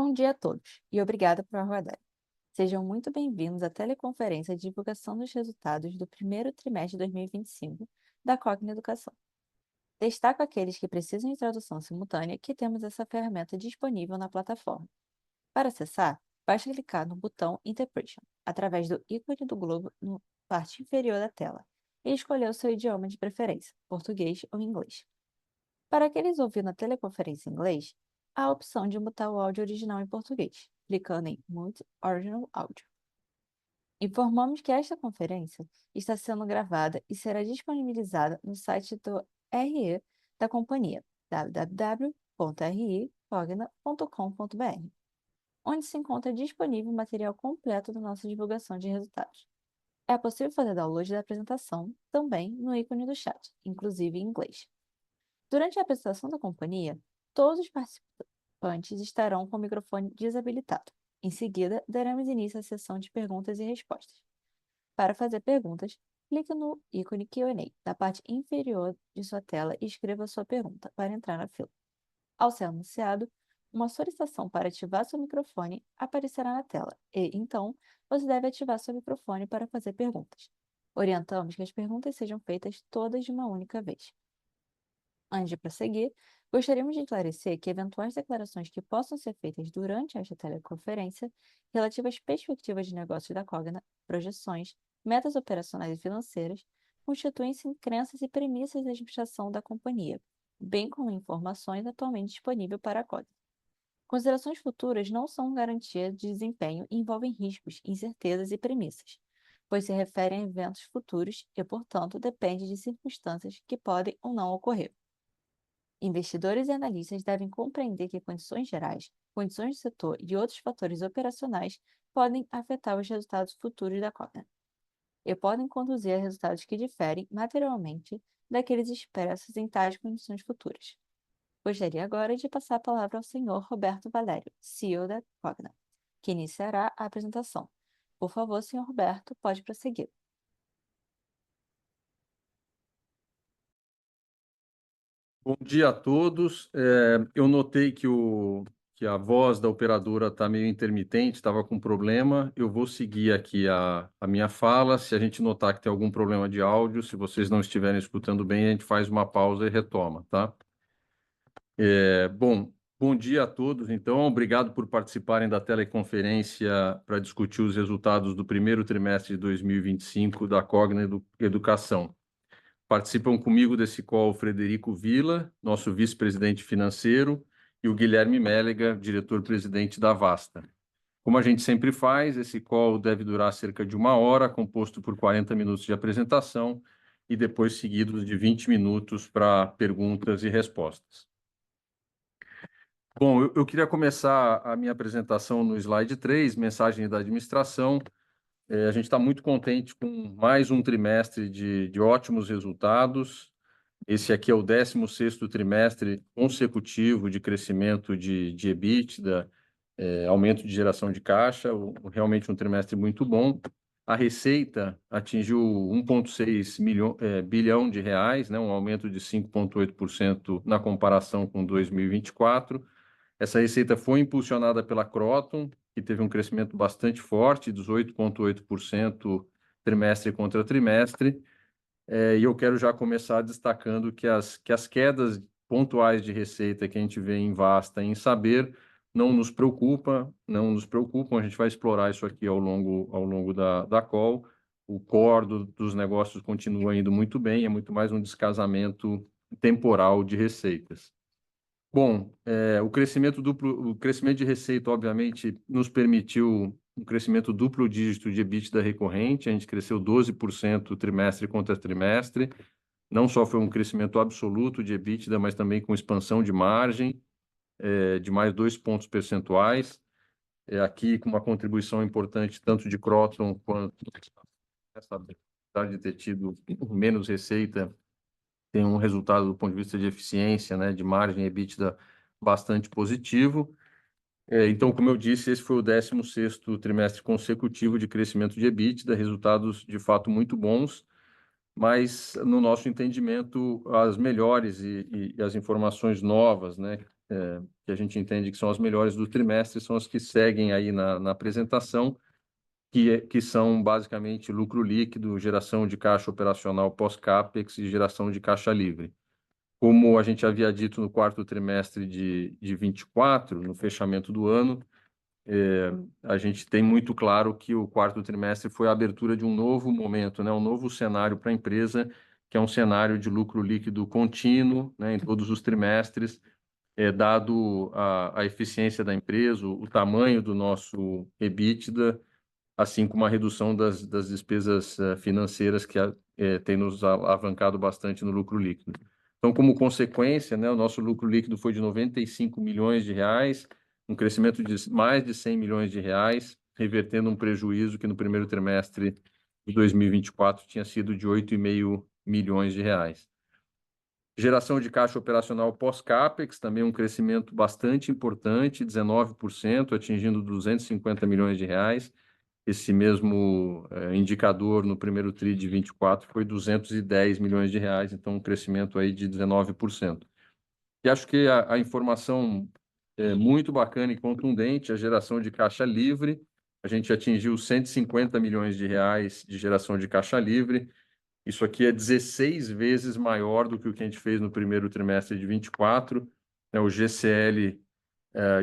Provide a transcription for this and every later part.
Bom dia a todos e obrigada por aguardarem. Sejam muito bem-vindos à teleconferência de divulgação dos resultados do primeiro trimestre de 2025 da Cogna Educação. Destaco aqueles que precisam de tradução simultânea que temos essa ferramenta disponível na plataforma. Para acessar, basta clicar no botão Interpretation, através do ícone do globo na parte inferior da tela, e escolher o seu idioma de preferência, português ou inglês. Para aqueles ouvindo a teleconferência em inglês, há a opção de mutar o áudio original em português, clicando em Mute Original Audio. Informamos que esta conferência está sendo gravada e será disponibilizada no site do RE da companhia, www.recogna.com.br, onde se encontra disponível o material completo da nossa divulgação de resultados. É possível fazer download da apresentação também no ícone do chat, inclusive em inglês. Durante a apresentação da companhia, todos os participantes estarão com o microfone desabilitado. Em seguida, daremos início à sessão de perguntas e respostas. Para fazer perguntas, clique no ícone Q&A na parte inferior de sua tela e escreva sua pergunta para entrar na fila. Ao ser anunciado, uma solicitação para ativar seu microfone aparecerá na tela e, então, você deve ativar seu microfone para fazer perguntas. Orientamos que as perguntas sejam feitas todas de uma única vez. Antes de prosseguir, gostaríamos de esclarecer que eventuais declarações que possam ser feitas durante esta teleconferência, relativas às perspectivas de negócios da Cogna, projeções, metas operacionais e financeiras, constituem-se em crenças e premissas da administração da companhia, bem como informações atualmente disponíveis para a Cogna. Considerações futuras não são garantia de desempenho e envolvem riscos, incertezas e premissas, pois se referem a eventos futuros e, portanto, dependem de circunstâncias que podem ou não ocorrer. Investidores e analistas devem compreender que condições gerais, condições do setor e outros fatores operacionais podem afetar os resultados futuros da Cogna e podem conduzir a resultados que diferem materialmente daqueles expressos em tais condições futuras. Gostaria agora de passar a palavra ao Sr. Roberto Valério, CEO da Cogna, que iniciará a apresentação. Por favor, Sr. Roberto, pode prosseguir. Bom dia a todos. Eu notei que a voz da operadora está meio intermitente, estava com problema. Eu vou seguir aqui a minha fala. Se a gente notar que tem algum problema de áudio, se vocês não estiverem escutando bem, a gente faz uma pausa e retoma, tá? Bom dia a todos. Então, obrigado por participarem da teleconferência para discutir os resultados do primeiro trimestre de 2025 da Cogna Educação. Participam comigo desse call o Frederico Villa, nosso vice-presidente financeiro, e o Guilherme Mélega, diretor-presidente da Vasta. Como a gente sempre faz, esse call deve durar cerca de 1 hora, composto por 40 minutos de apresentação e depois seguidos de 20 minutos para perguntas e respostas. Bom, eu queria começar a minha apresentação no slide 3, mensagem da administração. A gente está muito contente com mais um trimestre de ótimos resultados. Esse aqui é o 16º trimestre consecutivo de crescimento de EBITDA, aumento de geração de caixa, realmente um trimestre muito bom. A receita atingiu 1,6 bilhão de reais, né, um aumento de 5,8% na comparação com 2024. Essa receita foi impulsionada pela Kroton, que teve um crescimento bastante forte, 18,8% trimestre contra trimestre. E eu quero já começar destacando que as quedas pontuais de receita que a gente vê em Vasta e em Saber não nos preocupam, a gente vai explorar isso aqui ao longo da call. O core dos negócios continua indo muito bem, é muito mais um descasamento temporal de receitas. Bom, o crescimento de receita, obviamente, nos permitiu um crescimento duplo dígito de EBITDA recorrente. A gente cresceu 12% trimestre contra trimestre. Não só foi um crescimento absoluto de EBITDA, mas também com expansão de margem, de mais 2 pontos percentuais. Aqui com uma contribuição importante tanto de Kroton quanto, apesar de ter tido menos receita, tem um resultado do ponto de vista de eficiência, né, de margem EBITDA bastante positivo. Então, como eu disse, esse foi o 16º trimestre consecutivo de crescimento de EBITDA, resultados de fato muito bons, mas no nosso entendimento, as melhores e as informações novas, né, que a gente entende que são as melhores do trimestre, são as que seguem aí na apresentação, que são basicamente lucro líquido, geração de caixa operacional pós-CAPEX e geração de caixa livre. Como a gente havia dito no quarto trimestre de 24, no fechamento do ano, a gente tem muito claro que o quarto trimestre foi a abertura de um novo momento, né, um novo cenário para a empresa, que é um cenário de lucro líquido contínuo, né, em todos os trimestres, dado a eficiência da empresa, o tamanho do nosso EBITDA, assim como a redução das despesas financeiras que tem nos alavancado bastante no lucro líquido. Então, como consequência, né, o nosso lucro líquido foi de 95 milhões de reais, um crescimento de mais de 100 milhões de reais, revertendo um prejuízo que no primeiro trimestre de 2024 tinha sido de 8,5 milhões de reais. Geração de caixa operacional pós-CAPEX, também um crescimento bastante importante, 19%, atingindo 250 milhões de reais. Esse mesmo indicador no primeiro TRI de 24 foi 210 milhões de reais, então um crescimento aí de 19%. E acho que a informação é muito bacana e contundente, a geração de caixa livre, a gente atingiu 150 milhões de reais de geração de caixa livre. Isso aqui é 16 vezes maior do que o que a gente fez no primeiro trimestre de 24. O GCL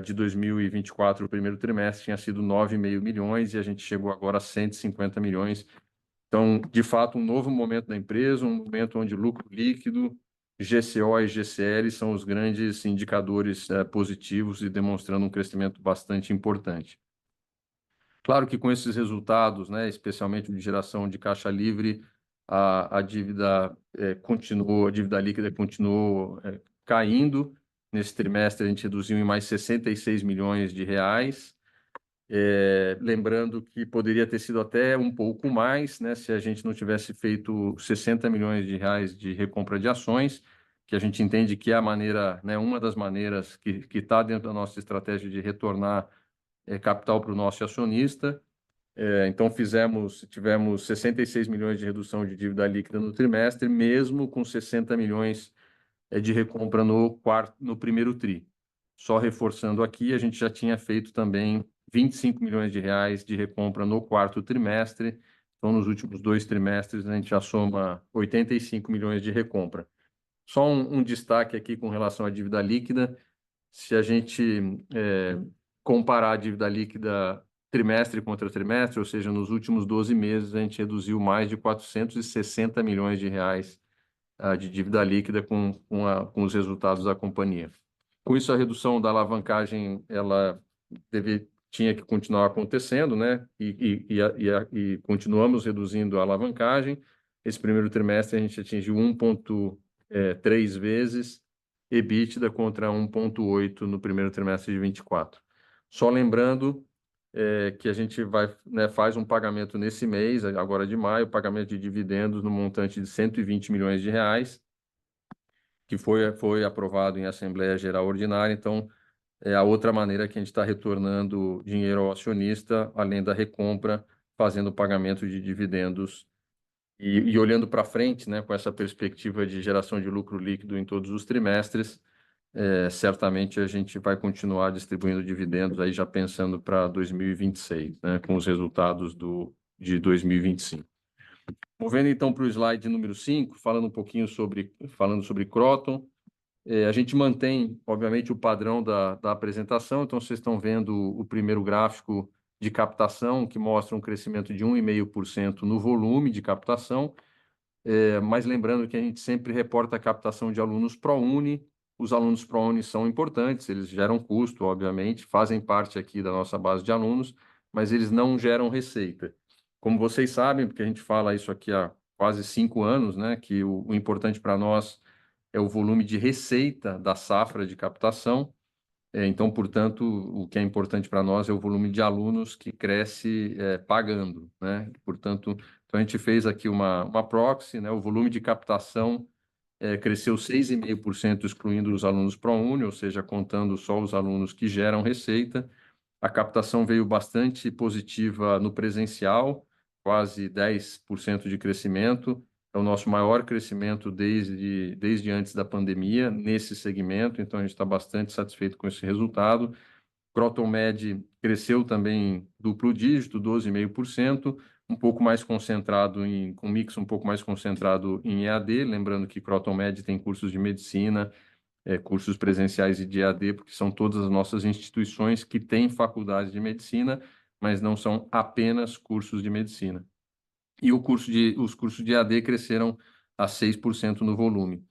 de 2024, o primeiro trimestre, tinha sido 9,5 milhões e a gente chegou agora a 150 milhões. Então, de fato, um novo momento da empresa, um momento onde lucro líquido, GCO e GCL são os grandes indicadores positivos e demonstrando um crescimento bastante importante. Claro que com esses resultados, né, especialmente de geração de caixa livre, a dívida continuou, a dívida líquida continuou caindo. Nesse trimestre, a gente reduziu em mais 66 milhões de reais. Lembrando que poderia ter sido até um pouco mais, né, se a gente não tivesse feito 60 milhões de reais de recompra de ações, que a gente entende que é a maneira, né, uma das maneiras que está dentro da nossa estratégia de retornar capital para o nosso acionista. Então, tivemos 66 milhões de redução de dívida líquida no trimestre, mesmo com 60 milhões de recompra no primeiro TRI. Só reforçando aqui, a gente já tinha feito também 25 milhões de reais de recompra no quarto trimestre. Então, nos últimos 2 trimestres, a gente já soma 85 milhões de recompra. Só um destaque aqui com relação à dívida líquida. Se a gente comparar a dívida líquida trimestre contra trimestre, ou seja, nos últimos 12 meses, a gente reduziu mais de 460 milhões de reais de dívida líquida com os resultados da companhia. Com isso, a redução da alavancagem tinha que continuar acontecendo, né? E continuamos reduzindo a alavancagem. Esse primeiro trimestre, a gente atingiu 1,3 vezes EBITDA contra 1,8 no primeiro trimestre de 24. Só lembrando que a gente faz um pagamento nesse mês, agora de maio, pagamento de dividendos no montante de 120 milhões de reais, que foi aprovado em Assembleia Geral Ordinária. Então, é a outra maneira que a gente está retornando dinheiro ao acionista, além da recompra, fazendo o pagamento de dividendos e olhando para frente, né, com essa perspectiva de geração de lucro líquido em todos os trimestres. Certamente a gente vai continuar distribuindo dividendos aí já pensando para 2026, né, com os resultados de 2025. Movendo então para o slide número 5, falando sobre Kroton. A gente mantém, obviamente, o padrão da apresentação. Então, vocês estão vendo o primeiro gráfico de captação, que mostra um crescimento de 1,5% no volume de captação. Mas lembrando que a gente sempre reporta a captação de alunos ProUni. Os alunos ProUni são importantes, eles geram custo, obviamente, fazem parte aqui da nossa base de alunos, mas eles não geram receita. Como vocês sabem, porque a gente fala isso aqui há quase 5 anos, né, que o importante para nós é o volume de receita da safra de captação. Então, portanto, o que é importante para nós é o volume de alunos que cresce pagando, né? Portanto, então a gente fez aqui uma proxy, né? O volume de captação cresceu 6,5%, excluindo os alunos ProUni, ou seja, contando só os alunos que geram receita. A captação veio bastante positiva no presencial, quase 10% de crescimento, é o nosso maior crescimento desde antes da pandemia nesse segmento, então a gente está bastante satisfeito com esse resultado. Croton Med cresceu também duplo dígito, 12,5%, um pouco mais concentrado com mix um pouco mais concentrado em EAD, lembrando que Croton Med tem cursos de medicina, cursos presenciais e de EAD, porque são todas as nossas instituições que têm faculdade de medicina, mas não são apenas cursos de medicina. E os cursos de EAD cresceram a 6% no volume.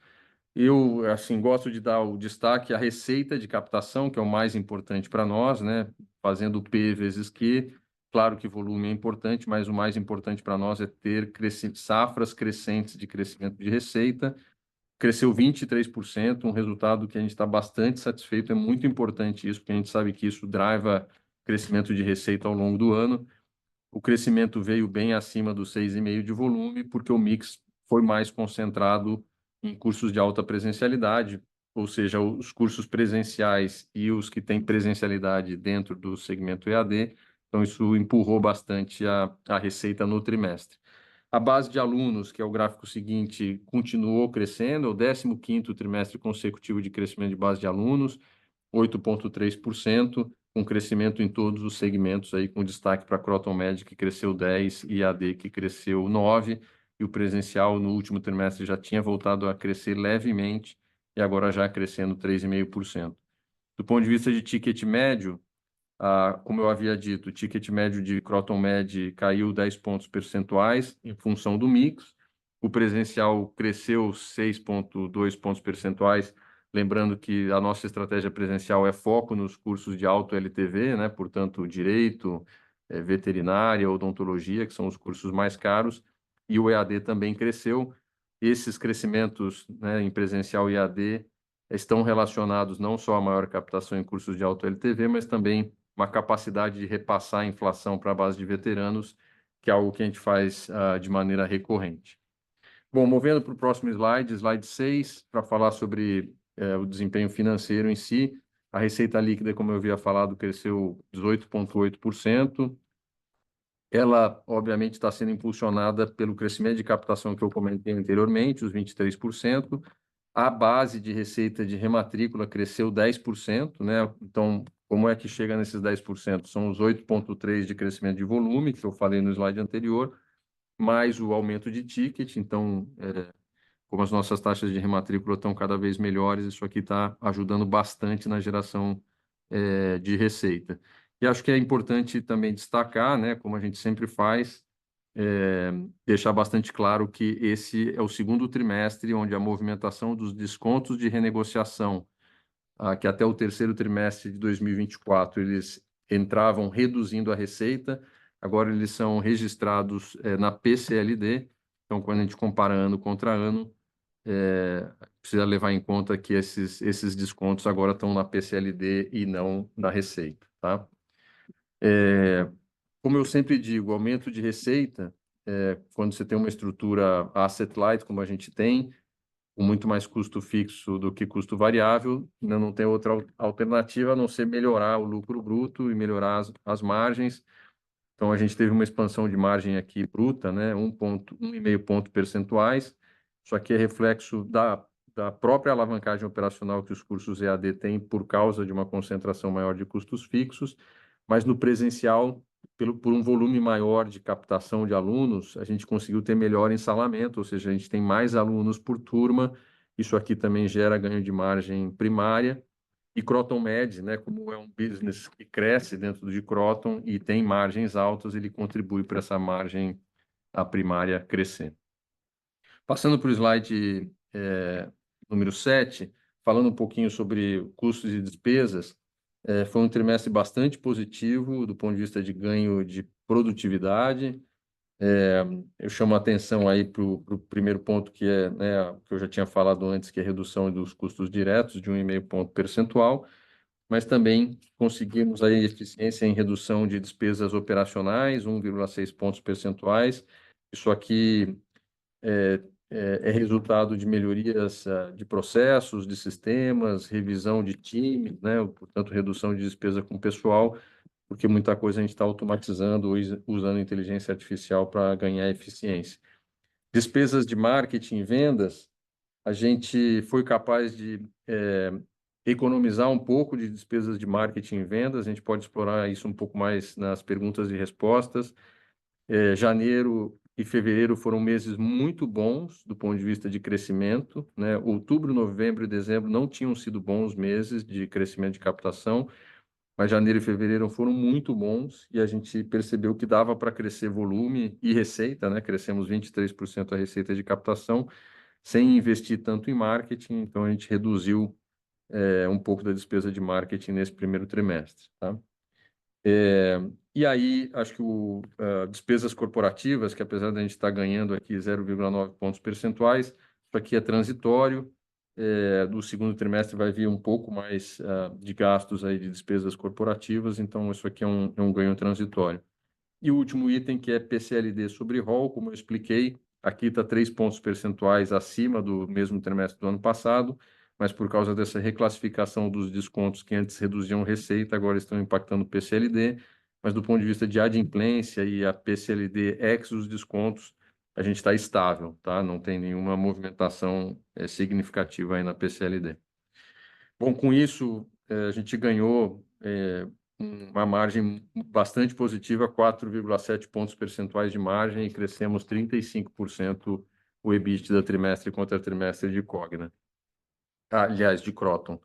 Eu, assim, gosto de dar o destaque à receita de captação, que é o mais importante para nós, né? Fazendo P vezes Q. Claro que volume é importante, mas o mais importante para nós é ter safras crescentes de crescimento de receita. Cresceu 23%, um resultado que a gente está bastante satisfeito. É muito importante isso, porque a gente sabe que isso driva crescimento de receita ao longo do ano. O crescimento veio bem acima dos 6,5% de volume, porque o mix foi mais concentrado em cursos de alta presencialidade, ou seja, os cursos presenciais e os que têm presencialidade dentro do segmento EAD. Então, isso empurrou bastante a receita no trimestre. A base de alunos, que é o gráfico seguinte, continuou crescendo, é o 15º trimestre consecutivo de crescimento de base de alunos, 8,3%, com crescimento em todos os segmentos, aí, com destaque para Croton Med, que cresceu 10%, e AD, que cresceu 9%, e o presencial no último trimestre já tinha voltado a crescer levemente, e agora já crescendo 3,5%. Do ponto de vista de ticket médio, como eu havia dito, o ticket médio de Croton Med caiu 10 pontos percentuais em função do mix. O presencial cresceu 6,2 pontos percentuais. Lembrando que a nossa estratégia presencial é foco nos cursos de alto LTV, né? Portanto, direito, veterinária, odontologia, que são os cursos mais caros. E o EAD também cresceu. Esses crescimentos, né, em presencial e EAD estão relacionados não só à maior captação em cursos de alto LTV, mas também uma capacidade de repassar a inflação para a base de veteranos, que é algo que a gente faz de maneira recorrente. Bom, movendo para o próximo slide 6, para falar sobre o desempenho financeiro em si. A receita líquida, como eu havia falado, cresceu 18,8%. Ela, obviamente, está sendo impulsionada pelo crescimento de captação que eu comentei anteriormente, os 23%. A base de receita de rematrícula cresceu 10%, né? Então, como é que chega nesses 10%? São os 8,3% de crescimento de volume, que eu falei no slide anterior, mais o aumento de ticket. Então, como as nossas taxas de rematrícula estão cada vez melhores, isso aqui está ajudando bastante na geração de receita. E acho que é importante também destacar, né, como a gente sempre faz, deixar bastante claro que esse é o segundo trimestre onde a movimentação dos descontos de renegociação, que até o terceiro trimestre de 2024 eles entravam reduzindo a receita, agora eles são registrados na PCLD. Então, quando a gente compara ano contra ano, precisa levar em conta que esses descontos agora estão na PCLD e não na receita, tá? Como eu sempre digo, aumento de receita, quando você tem uma estrutura asset light, como a gente tem, com muito mais custo fixo do que custo variável, não tem outra alternativa a não ser melhorar o lucro bruto e melhorar as margens. Então, a gente teve uma expansão de margem aqui bruta, né, 1,5 ponto percentuais. Isso aqui é reflexo da própria alavancagem operacional que os cursos EAD têm por causa de uma concentração maior de custos fixos, mas no presencial, por um volume maior de captação de alunos, a gente conseguiu ter melhor ensalamento, ou seja, a gente tem mais alunos por turma. Isso aqui também gera ganho de margem primária. E Croton Med, né, como é um business que cresce dentro de Croton e tem margens altas, ele contribui para essa margem a primária crescer. Passando para o slide número 7, falando um pouquinho sobre custos e despesas, foi um trimestre bastante positivo do ponto de vista de ganho de produtividade. Eu chamo a atenção aí para o primeiro ponto, que é, né, que eu já tinha falado antes, que é a redução dos custos diretos de 1,5 ponto percentual, mas também conseguimos aí eficiência em redução de despesas operacionais, 1,6 pontos percentuais. Isso aqui é resultado de melhorias de processos, de sistemas, revisão de times, né? Portanto, redução de despesa com pessoal, porque muita coisa a gente está automatizando ou usando inteligência artificial para ganhar eficiência. Despesas de marketing e vendas, a gente foi capaz de economizar um pouco de despesas de marketing e vendas. A gente pode explorar isso um pouco mais nas perguntas e respostas. Janeiro e fevereiro foram meses muito bons do ponto de vista de crescimento, né? Outubro, novembro e dezembro não tinham sido bons meses de crescimento de captação, mas janeiro e fevereiro foram muito bons e a gente percebeu que dava para crescer volume e receita, né? Crescemos 23% a receita de captação sem investir tanto em marketing, então a gente reduziu um pouco da despesa de marketing nesse primeiro trimestre, tá? E aí, acho que despesas corporativas, que apesar de a gente estar ganhando aqui 0,9 pontos percentuais, isso aqui é transitório. Do segundo trimestre vai vir um pouco mais de gastos aí de despesas corporativas, então isso aqui é um ganho transitório. E o último item, que é PCLD sobre rol, como eu expliquei, aqui está 3 pontos percentuais acima do mesmo trimestre do ano passado, mas por causa dessa reclassificação dos descontos que antes reduziam receita, agora estão impactando o PCLD, mas do ponto de vista de adimplência e a PCLD ex os descontos, a gente está estável, tá? Não tem nenhuma movimentação significativa aí na PCLD. Bom, com isso, a gente ganhou uma margem bastante positiva, 4,7 pontos percentuais de margem, e crescemos 35% o EBITDA trimestre contra trimestre de Cogna. Aliás, de Kroton.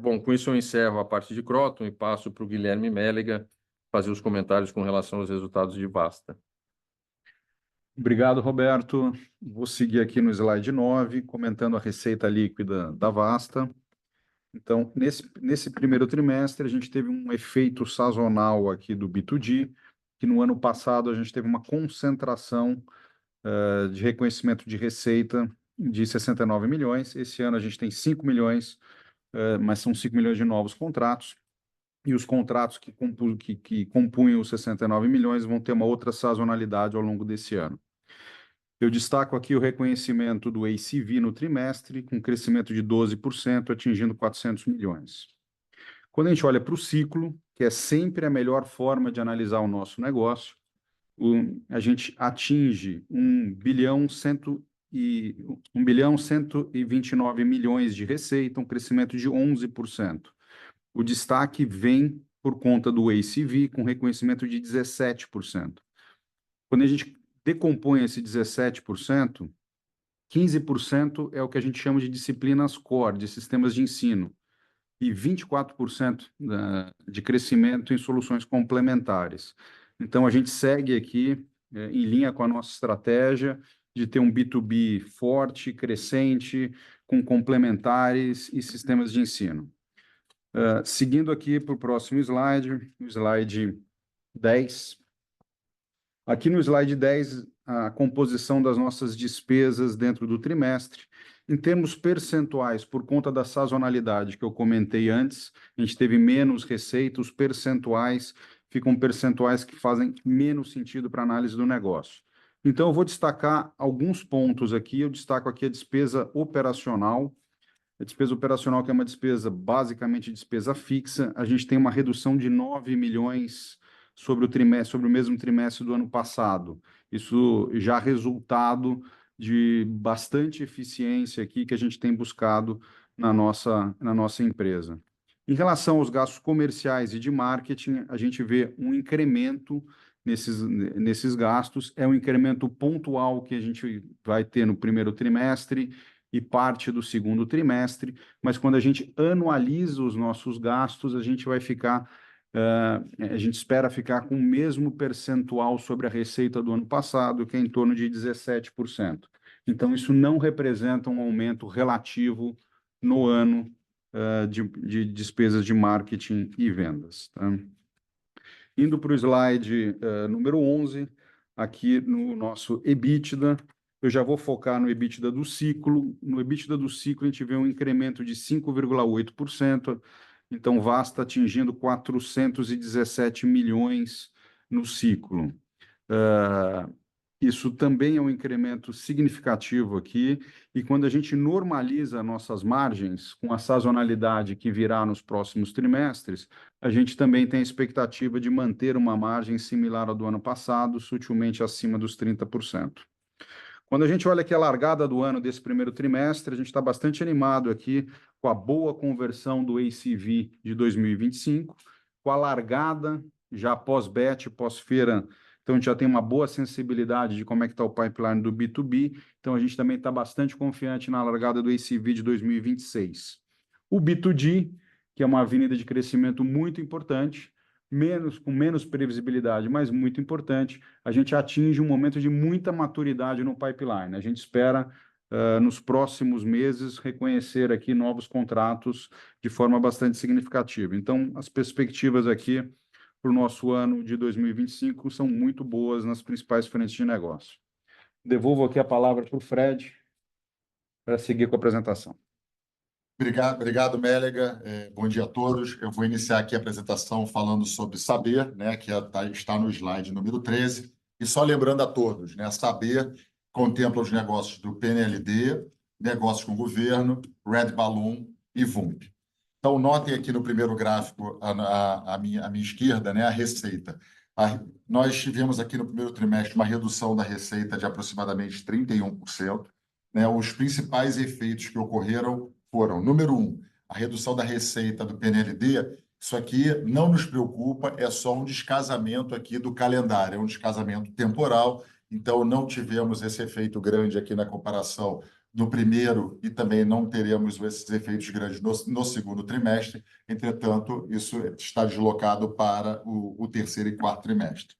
Bom, com isso eu encerro a parte de Kroton e passo para o Guilherme Mélega fazer os comentários com relação aos resultados de Vasta. Obrigado, Roberto. Vou seguir aqui no slide 9, comentando a receita líquida da Vasta. Então, nesse primeiro trimestre, a gente teve um efeito sazonal aqui do B2G, que no ano passado a gente teve uma concentração de reconhecimento de receita de 69 milhões. Esse ano a gente tem 5 milhões, mas são 5 milhões de novos contratos. E os contratos que compunham os 69 milhões vão ter uma outra sazonalidade ao longo desse ano. Eu destaco aqui o reconhecimento do ACV no trimestre, com crescimento de 12%, atingindo 400 milhões. Quando a gente olha para o ciclo, que é sempre a melhor forma de analisar o nosso negócio, a gente atinge 1,129 bilhões de receita, um crescimento de 11%. O destaque vem por conta do ACV, com reconhecimento de 17%. Quando a gente decompõe esse 17%, 15% é o que a gente chama de disciplinas core, de sistemas de ensino, e 24% de crescimento em soluções complementares. Então, a gente segue aqui em linha com a nossa estratégia de ter um B2B forte, crescente, com complementares e sistemas de ensino. Seguindo aqui para o próximo slide, o slide 10. Aqui no slide 10, a composição das nossas despesas dentro do trimestre. Em termos percentuais, por conta da sazonalidade que eu comentei antes, a gente teve menos receita, os percentuais ficam percentuais que fazem menos sentido para a análise do negócio. Então, eu vou destacar alguns pontos aqui. Eu destaco aqui a despesa operacional. A despesa operacional, que é uma despesa basicamente despesa fixa, a gente tem uma redução de 9 milhões sobre o mesmo trimestre do ano passado. Isso já resultado de bastante eficiência aqui que a gente tem buscado na nossa empresa. Em relação aos gastos comerciais e de marketing, a gente vê um incremento nesses gastos. É um incremento pontual que a gente vai ter no primeiro trimestre e parte do segundo trimestre, mas quando a gente anualiza os nossos gastos, a gente vai ficar a gente espera ficar com o mesmo percentual sobre a receita do ano passado, que é em torno de 17%. Então, isso não representa um aumento relativo no ano de despesas de marketing e vendas. Tá? Indo para o slide número 11, aqui no nosso EBITDA, eu já vou focar no EBITDA do ciclo. No EBITDA do ciclo, a gente vê um incremento de 5,8%. Então, Vasta atingindo 417 milhões no ciclo. Isso também é um incremento significativo aqui, e quando a gente normaliza nossas margens, com a sazonalidade que virá nos próximos trimestres, a gente também tem a expectativa de manter uma margem similar à do ano passado, sutilmente acima dos 30%. Quando a gente olha aqui a largada do ano desse primeiro trimestre, a gente está bastante animado aqui com a boa conversão do ACV de 2025, com a largada já pós-bet, pós-feira. Então, a gente já tem uma boa sensibilidade de como é que está o pipeline do B2B. Então, a gente também está bastante confiante na largada do ACV de 2026. O B2G, que é uma avenida de crescimento muito importante, com menos previsibilidade, mas muito importante, a gente atinge um momento de muita maturidade no pipeline. A gente espera, nos próximos meses, reconhecer aqui novos contratos de forma bastante significativa. Então, as perspectivas aqui para o nosso ano de 2025 são muito boas nas principais frentes de negócio. Devolvo aqui a palavra para o Fred, para seguir com a apresentação. Obrigado, Mélega. Bom dia a todos. Eu vou iniciar aqui a apresentação falando sobre Saber, né, que está no slide número 13. E só lembrando a todos, né, Saber contempla os negócios do PNLD, negócios com o governo, Red Balloon e VUMP. Então, notem aqui no primeiro gráfico, à minha esquerda, né, a receita. Nós tivemos aqui no primeiro trimestre uma redução da receita de aproximadamente 31%. Né, os principais efeitos que ocorreram foram, número 1, a redução da receita do PNLD. Isso aqui não nos preocupa, é só um descasamento aqui do calendário, é um descasamento temporal, então não tivemos esse efeito grande aqui na comparação do primeiro e também não teremos esses efeitos grandes no segundo trimestre. Entretanto, isso está deslocado para o terceiro e quarto trimestre.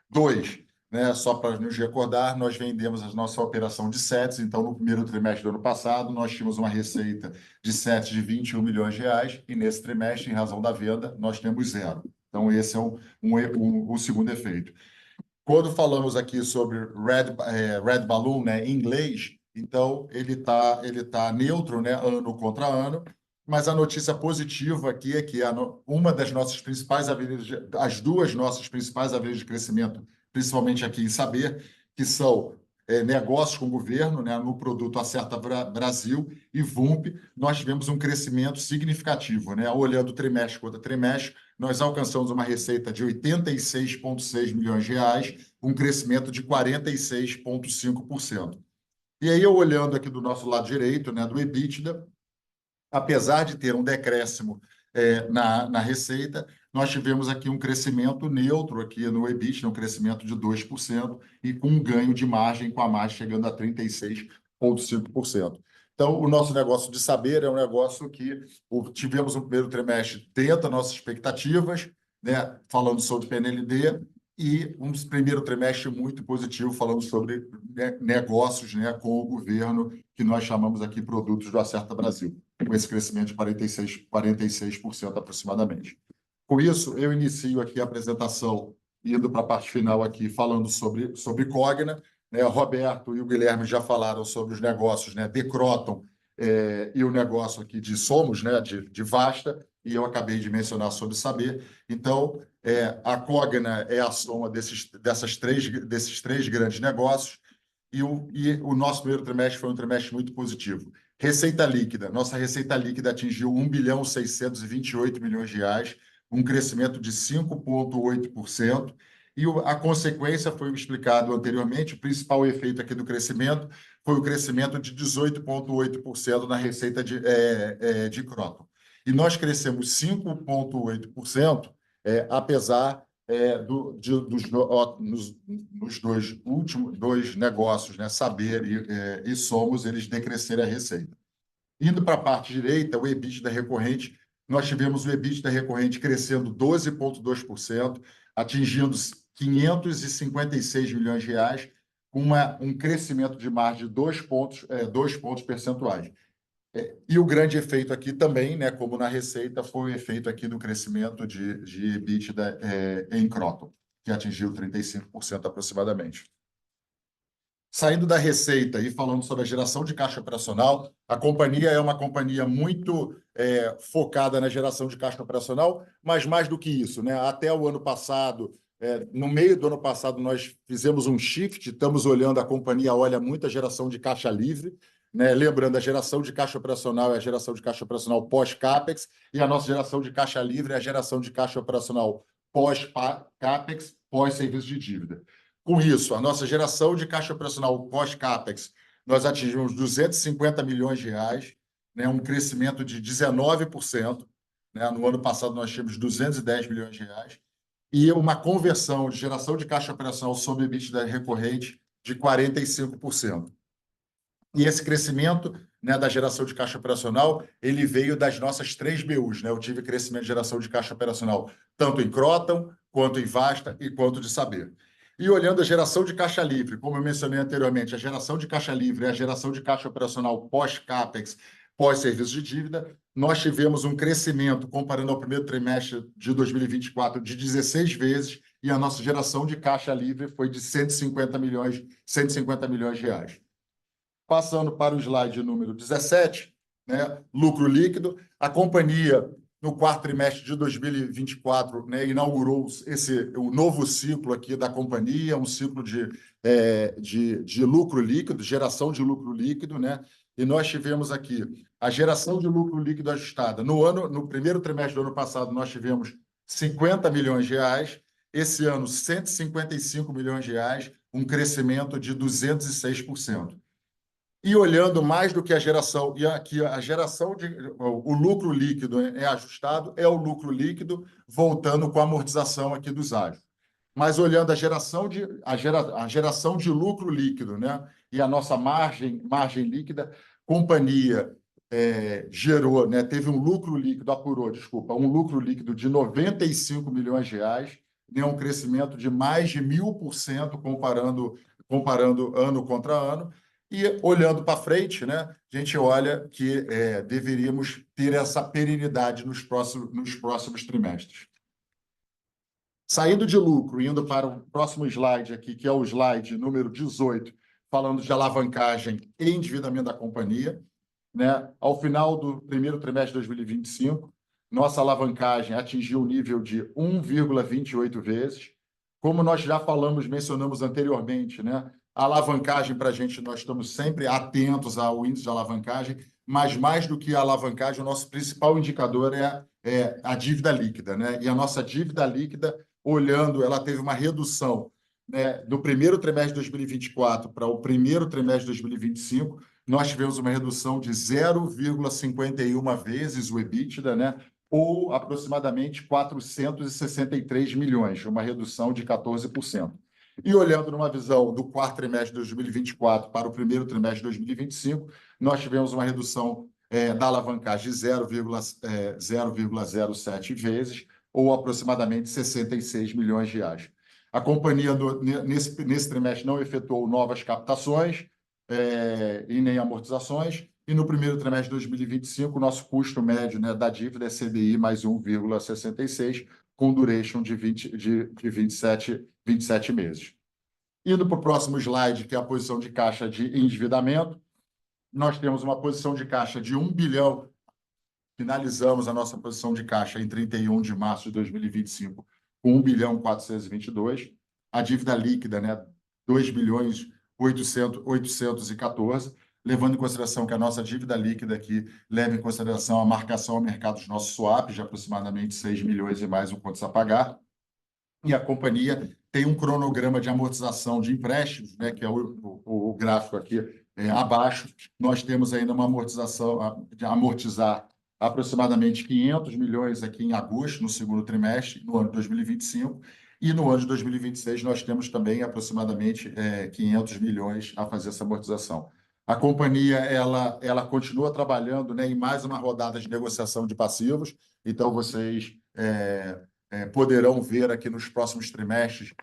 2, né, só para nos recordar, nós vendemos a nossa operação de sets. Então, no primeiro trimestre do ano passado, nós tínhamos uma receita de sets de R$21 milhões, e nesse trimestre, em razão da venda, nós temos 0. Então, esse é o segundo efeito. Quando falamos aqui sobre Red Balloon, né, em inglês, então ele tá neutro, né, ano contra ano. Mas a notícia positiva aqui é que uma das nossas principais avenidas, as duas nossas principais avenidas de crescimento, principalmente aqui em Saber, que são negócios com o governo, né, no produto Acerta Brasil e VUMP, nós tivemos um crescimento significativo, né? Olhando trimestre contra trimestre, nós alcançamos uma receita de R$86,6 milhões, um crescimento de 46,5%. E aí, eu olhando aqui do nosso lado direito, né, do EBITDA, apesar de ter um decréscimo na receita, nós tivemos aqui um crescimento neutro aqui no EBITDA, um crescimento de 2%, e com um ganho de margem, com a margem chegando a 36,5%. Então, o nosso negócio de Saber é um negócio que tivemos um primeiro trimestre dentro das nossas expectativas, né, falando sobre PNLD, e um primeiro trimestre muito positivo, falando sobre negócios, né, com o governo, que nós chamamos aqui produtos do Acerta Brasil, com esse crescimento de 46% aproximadamente. Com isso, eu inicio aqui a apresentação, indo para a parte final aqui, falando sobre Cogna. O Roberto e o Guilherme já falaram sobre os negócios, né, de Croton e o negócio aqui de Somos, né, de Vasta, e eu acabei de mencionar sobre Saber. Então, a Cogna é a soma desses três grandes negócios, e o nosso primeiro trimestre foi um trimestre muito positivo. Receita líquida. Nossa receita líquida atingiu R$1,628 bilhões, um crescimento de 5,8%. E a consequência foi explicado anteriormente. O principal efeito aqui do crescimento foi o crescimento de 18,8% na receita de Croton. E nós crescemos 5,8%, apesar nos dois últimos negócios, né, Saber e Somos, eles decrescerem a receita. Indo para a parte direita, o EBITDA recorrente, nós tivemos o EBITDA recorrente crescendo 12,2%, atingindo R$556 milhões, com um crescimento de margem de 2 pontos percentuais. E o grande efeito aqui também, né, como na receita, foi o efeito aqui do crescimento de EBITDA em Croton, que atingiu 35% aproximadamente. Saindo da receita e falando sobre a geração de caixa operacional, a companhia é uma companhia muito focada na geração de caixa operacional, mas mais do que isso, né? Até o ano passado, no meio do ano passado, nós fizemos um shift, estamos olhando, a companhia olha muito a geração de caixa livre, né? Lembrando, a geração de caixa operacional é a geração de caixa operacional pós-CAPEX, e a nossa geração de caixa livre é a geração de caixa operacional pós-CAPEX, pós-serviço de dívida. Com isso, a nossa geração de caixa operacional pós-CAPEX, nós atingimos 250 milhões de reais, né, um crescimento de 19%. Né? No ano passado, nós tínhamos 210 milhões de reais e uma conversão de geração de caixa operacional sobre EBITDA recorrente de 45%. E esse crescimento, né, da geração de caixa operacional, ele veio das nossas 3 BUs. Né? Eu tive crescimento de geração de caixa operacional tanto em Kroton, quanto em Vasta e quanto de Saber. E olhando a geração de caixa livre, como eu mencionei anteriormente, a geração de caixa livre é a geração de caixa operacional pós-CAPEX, pós-serviço de dívida, nós tivemos um crescimento, comparando ao primeiro trimestre de 2024, de 16 vezes, e a nossa geração de caixa livre foi de 150 milhões de reais. Passando para o slide número 17, né, lucro líquido, a companhia, no quarto trimestre de 2024, né, inaugurou o novo ciclo aqui da companhia, um ciclo de lucro líquido, geração de lucro líquido, né? E nós tivemos aqui a geração de lucro líquido ajustada. No primeiro trimestre do ano passado, nós tivemos 50 milhões de reais, esse ano, 155 milhões de reais, um crescimento de 206%. E olhando mais do que a geração, e aqui o lucro líquido é ajustado, é o lucro líquido voltando com a amortização aqui dos ágios. Mas olhando a geração de lucro líquido, né, e a nossa margem líquida, companhia gerou, né, teve um lucro líquido, um lucro líquido de 95 milhões de reais, né, um crescimento de mais de 1000% comparando ano contra ano. E olhando para frente, né, a gente olha que deveríamos ter essa perenidade nos próximos trimestres. Saindo de lucro, indo para o próximo slide aqui, que é o slide número 18, falando de alavancagem e endividamento da companhia. Né? Ao final do primeiro trimestre de 2025, nossa alavancagem atingiu o nível de 1,28 vezes. Como nós já mencionamos anteriormente, né? A alavancagem para a gente, nós estamos sempre atentos ao índice de alavancagem, mas mais do que a alavancagem, o nosso principal indicador é a dívida líquida, né? E a nossa dívida líquida, olhando, ela teve uma redução, né, do primeiro trimestre de 2024 para o primeiro trimestre de 2025, nós tivemos uma redução de 0,51 vezes o EBITDA, né, ou aproximadamente 463 milhões, uma redução de 14%. E olhando numa visão do quarto trimestre de 2024 para o primeiro trimestre de 2025, nós tivemos uma redução da alavancagem de 0,07 vezes, ou aproximadamente 66 milhões de reais. A companhia, nesse trimestre, não efetuou novas captações e nem amortizações, e no primeiro trimestre de 2025, o nosso custo médio, né, da dívida é CDI mais 1,66, com duration de 27 meses. Indo para o próximo slide, que é a posição de caixa de endividamento, nós temos uma posição de caixa de 1 bilhão. Finalizamos a nossa posição de caixa em 31 de março de 2025 com 1 bilhão 422. A dívida líquida, né, 2 bilhões 814, levando em consideração que a nossa dívida líquida aqui leva em consideração a marcação ao mercado dos nossos swaps, de aproximadamente 6 milhões e mais um contas a pagar. E a companhia tem um cronograma de amortização de empréstimos, né, que é o gráfico aqui abaixo. Nós temos ainda uma amortização de amortizar aproximadamente 500 milhões aqui em agosto, no segundo trimestre, no ano de 2025, e no ano de 2026 nós temos também aproximadamente 500 milhões a fazer essa amortização. A companhia ela continua trabalhando, né, em mais uma rodada de negociação de passivos, então vocês poderão ver aqui nos próximos trimestres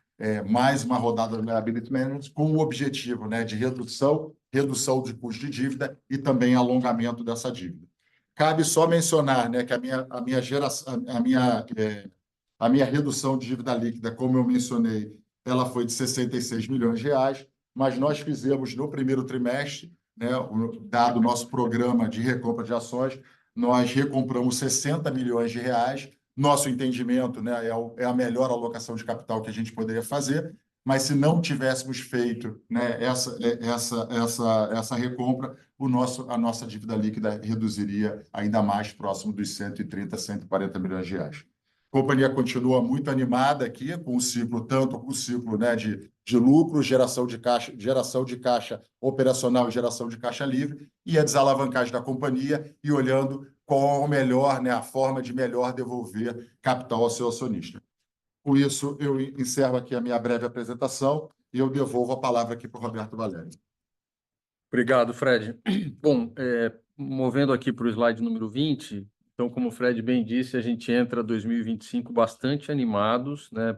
mais uma rodada do Liability Management com o objetivo, né, de redução de custo de dívida e também alongamento dessa dívida. Cabe só mencionar, né, que a minha redução de dívida líquida, como eu mencionei, ela foi de 66 milhões de reais, mas nós fizemos no primeiro trimestre, né, dado o nosso programa de recompra de ações, nós recompramos 60 milhões de reais. Nosso entendimento, né, é a melhor alocação de capital que a gente poderia fazer, mas se não tivéssemos feito, né, essa recompra, a nossa dívida líquida reduziria ainda mais próximo dos 130, 140 milhões de reais. A companhia continua muito animada aqui, com o ciclo, tanto com o ciclo, né, de lucro, geração de caixa operacional e geração de caixa livre, e a desalavancagem da companhia, e olhando qual é o melhor, né, a forma de melhor devolver capital ao seu acionista. Com isso, eu encerro aqui a minha breve apresentação e eu devolvo a palavra aqui para o Roberto Valério. Obrigado, Fred. Bom, movendo aqui para o slide número 20, então, como o Fred bem disse, a gente entra 2025 bastante animados, né,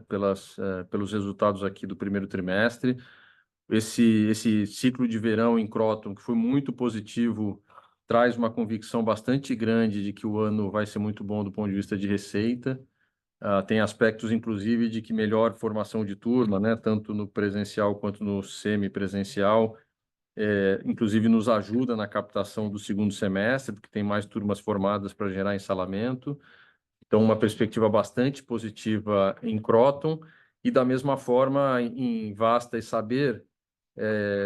pelos resultados aqui do primeiro trimestre. Esse ciclo de verão em Kroton, que foi muito positivo, traz uma convicção bastante grande de que o ano vai ser muito bom do ponto de vista de receita. Tem aspectos, inclusive, de que melhor formação de turma, né, tanto no presencial quanto no semipresencial, inclusive nos ajuda na captação do segundo semestre, porque tem mais turmas formadas para gerar ensalamento. Então, uma perspectiva bastante positiva em Kroton, e da mesma forma em Vasta e Saber,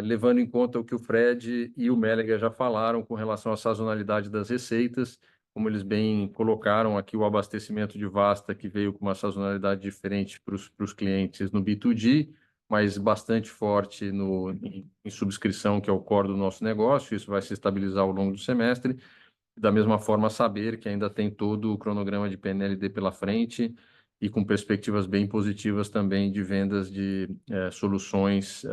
levando em conta o que o Fred e o Mélega já falaram com relação à sazonalidade das receitas, como eles bem colocaram aqui, o abastecimento de Vasta, que veio com uma sazonalidade diferente para os clientes no B2G, mas bastante forte em subscrição, que é o core do nosso negócio. Isso vai se estabilizar ao longo do semestre. Da mesma forma, Saber, que ainda tem todo o cronograma de PNLD pela frente e com perspectivas bem positivas também de vendas de soluções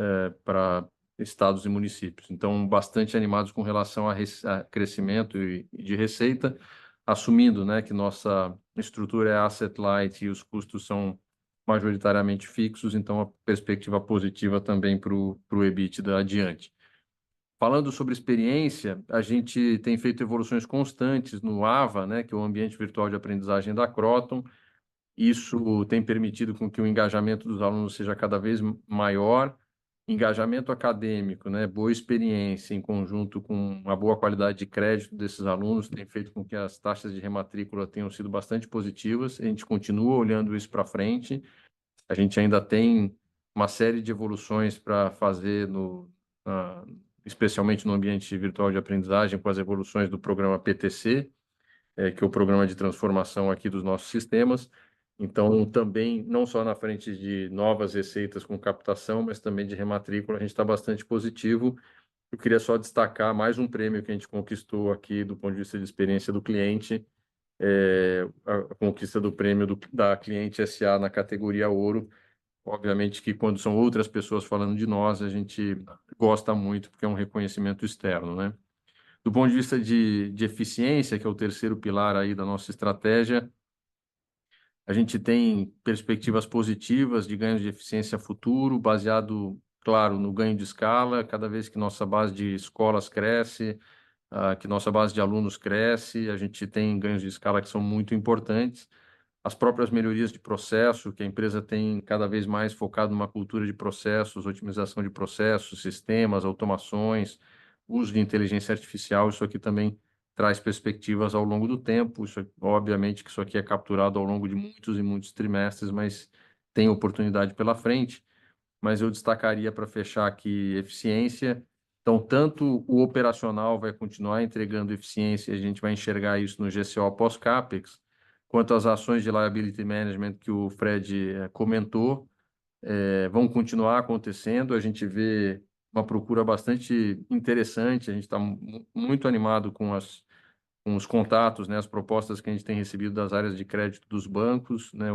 para estados e municípios. Então, bastante animados com relação a crescimento e de receita, assumindo, né, que nossa estrutura é asset light e os custos são majoritariamente fixos, então a perspectiva positiva também para o EBITDA adiante. Falando sobre experiência, a gente tem feito evoluções constantes no AVA, né, que é o ambiente virtual de aprendizagem da Kroton. Isso tem permitido com que o engajamento dos alunos seja cada vez maior. Engajamento acadêmico, né, boa experiência em conjunto com uma boa qualidade de crédito desses alunos tem feito com que as taxas de rematrícula tenham sido bastante positivas. A gente continua olhando isso para frente. A gente ainda tem uma série de evoluções para fazer especialmente no ambiente virtual de aprendizagem, com as evoluções do programa PTC, que é o programa de transformação aqui dos nossos sistemas. Então, também, não só na frente de novas receitas com captação, mas também de rematrícula, a gente está bastante positivo. Eu queria só destacar mais um prêmio que a gente conquistou aqui do ponto de vista de experiência do cliente, a conquista do prêmio da Cliente SA na categoria Ouro. Obviamente que quando são outras pessoas falando de nós, a gente gosta muito, porque é um reconhecimento externo, né? Do ponto de vista de eficiência, que é o terceiro pilar aí da nossa estratégia, a gente tem perspectivas positivas de ganhos de eficiência futuro, baseado, claro, no ganho de escala. Cada vez que nossa base de escolas cresce, que nossa base de alunos cresce, a gente tem ganhos de escala que são muito importantes. As próprias melhorias de processo, que a empresa tem cada vez mais focado numa cultura de processos, otimização de processos, sistemas, automações, uso de inteligência artificial. Isso aqui também traz perspectivas ao longo do tempo. Obviamente que isso aqui é capturado ao longo de muitos e muitos trimestres, mas tem oportunidade pela frente. Mas eu destacaria, para fechar aqui, eficiência. Então, tanto o operacional vai continuar entregando eficiência, a gente vai enxergar isso no GCO pós-CAPEX, quanto às ações de liability management que o Fred comentou, vão continuar acontecendo. A gente vê uma procura bastante interessante, a gente está muito animado com os contatos, né, as propostas que a gente tem recebido das áreas de crédito dos bancos, né,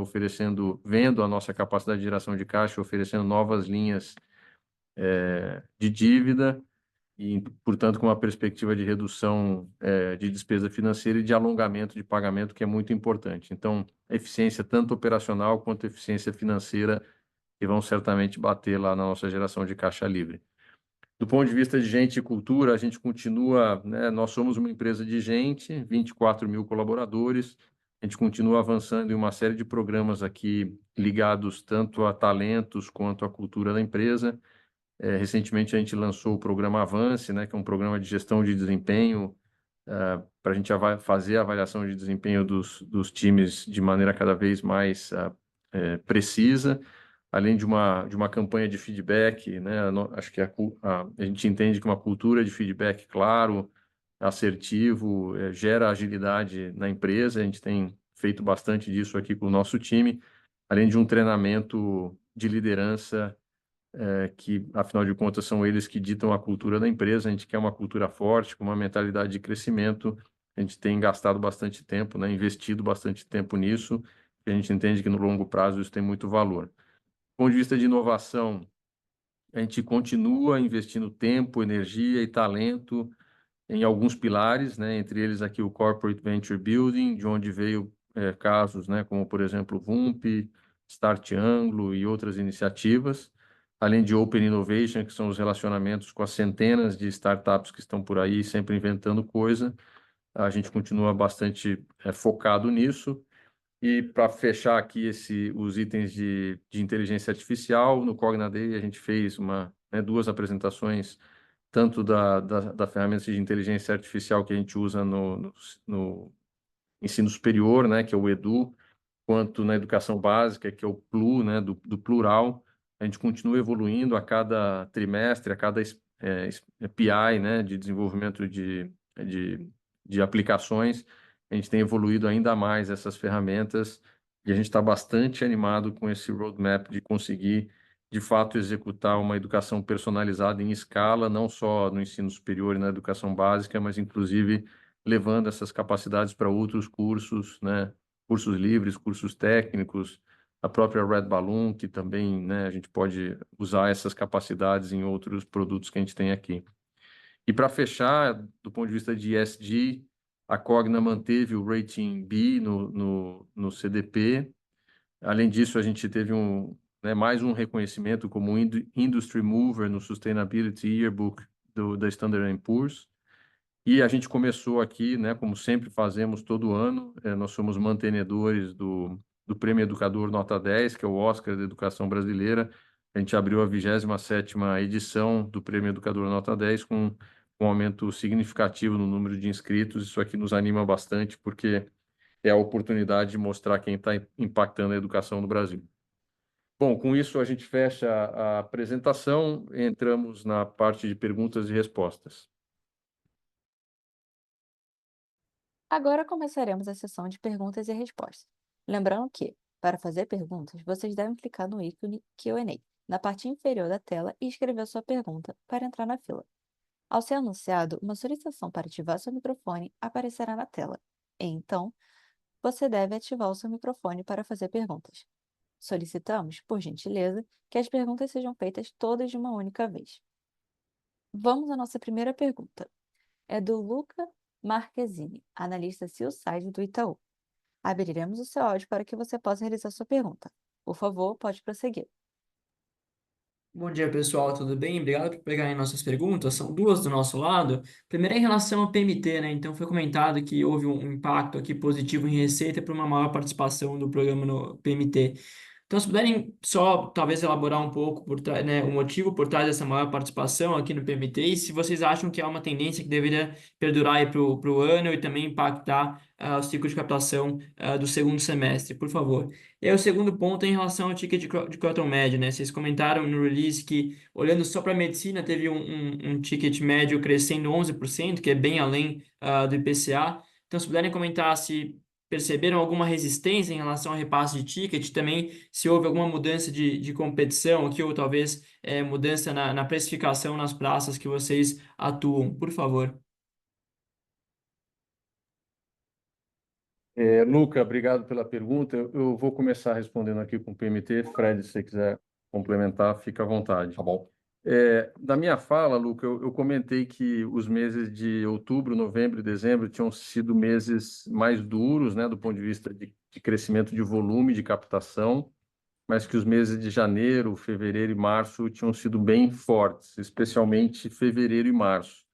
vendo a nossa capacidade de geração de caixa, oferecendo novas linhas de dívida e, portanto, com uma perspectiva de redução de despesa financeira e de alongamento de pagamento, que é muito importante. Então, eficiência tanto operacional quanto eficiência financeira, que vão certamente bater lá na nossa geração de caixa livre. Do ponto de vista de gente e cultura, a gente continua, né, nós somos uma empresa de gente, 24 mil colaboradores, a gente continua avançando em uma série de programas aqui ligados tanto a talentos quanto à cultura da empresa. Recentemente a gente lançou o programa Avance, né, que é um programa de gestão de desempenho, para a gente fazer a avaliação de desempenho dos times de maneira cada vez mais precisa, além de uma campanha de feedback, né, acho que a gente entende que uma cultura de feedback claro, assertivo, gera agilidade na empresa. A gente tem feito bastante disso aqui com o nosso time, além de um treinamento de liderança, que, afinal de contas, são eles que ditam a cultura da empresa. A gente quer uma cultura forte, com uma mentalidade de crescimento. A gente tem gastado bastante tempo, né, investido bastante tempo nisso, e a gente entende que no longo prazo isso tem muito valor. Do ponto de vista de inovação, a gente continua investindo tempo, energia e talento em alguns pilares, né, entre eles aqui o Corporate Venture Building, de onde veio casos, né, como, por exemplo, o VUMP, Start Anglo e outras iniciativas, além de Open Innovation, que são os relacionamentos com as centenas de startups que estão por aí, sempre inventando coisa. A gente continua bastante focado nisso. E para fechar aqui os itens de inteligência artificial, no Cogna Day a gente fez duas apresentações, tanto da ferramenta de inteligência artificial que a gente usa no ensino superior, né, que é o EDU, quanto na educação básica, que é o PLU, né, do plural. A gente continua evoluindo a cada trimestre, a cada PI, né, de desenvolvimento de aplicações. A gente tem evoluído ainda mais essas ferramentas e a gente está bastante animado com esse roadmap de conseguir, de fato, executar uma educação personalizada em escala, não só no ensino superior e na educação básica, mas, inclusive, levando essas capacidades para outros cursos, né? Cursos livres, cursos técnicos, a própria Red Balloon, que também, né, a gente pode usar essas capacidades em outros produtos que a gente tem aqui. E para fechar, do ponto de vista de ESG, a Cogna manteve o rating B no CDP. Além disso, a gente teve mais um reconhecimento como Industry Mover no Sustainability Yearbook da Standard & Poor's. E a gente começou aqui, né, como sempre fazemos todo ano, nós somos mantenedores do Prêmio Educador Nota 10, que é o Oscar da Educação Brasileira. A gente abriu a 27ª edição do Prêmio Educador Nota 10 com um aumento significativo no número de inscritos. Isso aqui nos anima bastante, porque é a oportunidade de mostrar quem está impactando a educação no Brasil. Bom, com isso a gente fecha a apresentação, entramos na parte de perguntas e respostas. Agora começaremos a sessão de perguntas e respostas. Lembrando que, para fazer perguntas, vocês devem clicar no ícone Q&A na parte inferior da tela e escrever sua pergunta para entrar na fila. Ao ser anunciado, uma solicitação para ativar seu microfone aparecerá na tela. E então, você deve ativar o seu microfone para fazer perguntas. Solicitamos, por gentileza, que as perguntas sejam feitas todas de uma única vez. Vamos à nossa primeira pergunta. É do Luca Marquezini, analista sell-side do Itaú. Abriremos o seu áudio para que você possa realizar sua pergunta. Por favor, pode prosseguir. Bom dia, pessoal, tudo bem? Obrigado por pegarem nossas perguntas. São duas do nosso lado. Primeiro é em relação ao PMT, né? Então foi comentado que houve um impacto aqui positivo em receita para uma maior participação do programa no PMT. Então, se puderem só talvez elaborar um pouco né, o motivo por trás dessa maior participação aqui no PMT e se vocês acham que é uma tendência que deveria perdurar para o ano e também impactar o ciclo de captação do segundo semestre, por favor. E aí, o segundo ponto é em relação ao ticket de Croton médio, né? Vocês comentaram no release que, olhando só para a medicina, teve um ticket médio crescendo 11%, que é bem além do IPCA. Então, se puderem comentar se perceberam alguma resistência em relação ao repasse de ticket, também se houve alguma mudança de competição aqui, ou talvez mudança na precificação nas praças que vocês atuam, por favor. Luca, obrigado pela pergunta. Eu vou começar respondendo aqui com o PMT. Fred, se você quiser complementar, fica à vontade. Tá bom. Da minha fala, Luca, eu comentei que os meses de outubro, novembro e dezembro tinham sido meses mais duros, né, do ponto de vista de crescimento de volume de captação, mas que os meses de janeiro, fevereiro e março tinham sido bem fortes, especialmente fevereiro e março.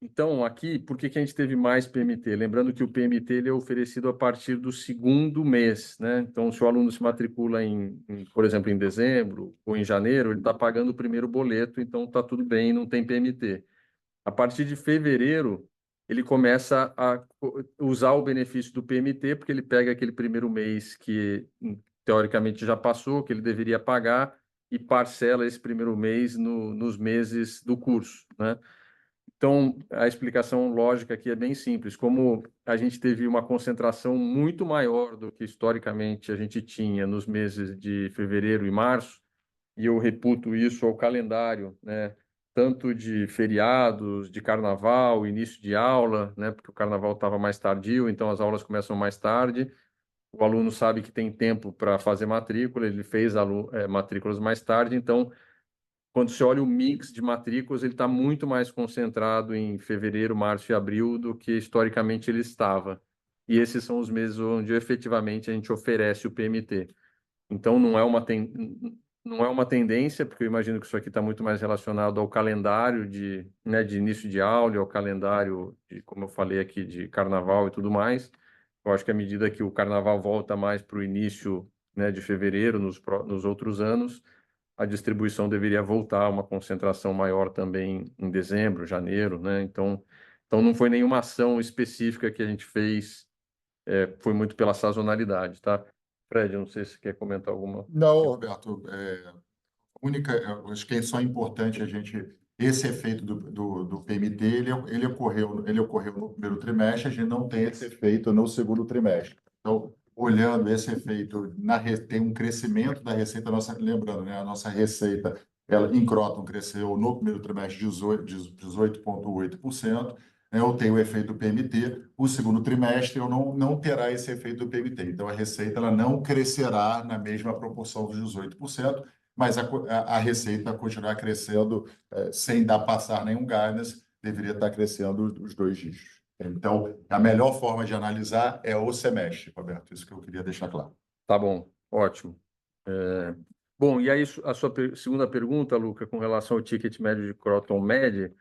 Então, aqui, por que a gente teve mais PMT? Lembrando que o PMT ele é oferecido a partir do segundo mês, né? Então, se o aluno se matricula por exemplo, em dezembro ou em janeiro, ele está pagando o primeiro boleto, então está tudo bem, não tem PMT. A partir de fevereiro, ele começa a usar o benefício do PMT, porque ele pega aquele primeiro mês que, teoricamente, já passou, que ele deveria pagar, e parcela esse primeiro mês nos meses do curso, né? Então, a explicação lógica aqui é bem simples. Como a gente teve uma concentração muito maior do que historicamente a gente tinha nos meses de fevereiro e março, e eu reputo isso ao calendário, né? Tanto de feriados, de carnaval, início de aula, né? Porque o carnaval estava mais tardio, então as aulas começam mais tarde. O aluno sabe que tem tempo para fazer matrícula, ele fez matrículas mais tarde, então quando você olha o mix de matrículas, ele está muito mais concentrado em fevereiro, março e abril do que historicamente ele estava. E esses são os meses onde efetivamente a gente oferece o PMT. Então, não é uma tendência, porque eu imagino que isso aqui está muito mais relacionado ao calendário né, de início de aula, e ao calendário, como eu falei aqui, de carnaval e tudo mais. Eu acho que à medida que o carnaval volta mais para o início, né, de fevereiro, nos outros anos, a distribuição deveria voltar a uma concentração maior também em dezembro, janeiro, né? Então não foi nenhuma ação específica que a gente fez, foi muito pela sazonalidade, tá? Fred, eu não sei se você quer comentar alguma. Não, Roberto, eu acho que é só importante esse efeito do PMT, ele ocorreu no primeiro trimestre, a gente não tem esse efeito no segundo trimestre. Então, olhando esse efeito, tem um crescimento da receita, lembrando, né, a nossa receita, ela em Kroton cresceu no primeiro trimestre 18,8%, né, eu tenho o efeito do PMT, o segundo trimestre eu não terá esse efeito do PMT, então a receita ela não crescerá na mesma proporção dos 18%, mas a receita continuar crescendo sem dar passar nenhum guidance, deveria estar crescendo os dois dígitos. Então, a melhor forma de analisar é o semestre, Roberto, isso que eu queria deixar claro. Tá bom, ótimo. Bom, e aí a sua segunda pergunta, Luca, com relação ao ticket médio de Kroton Med,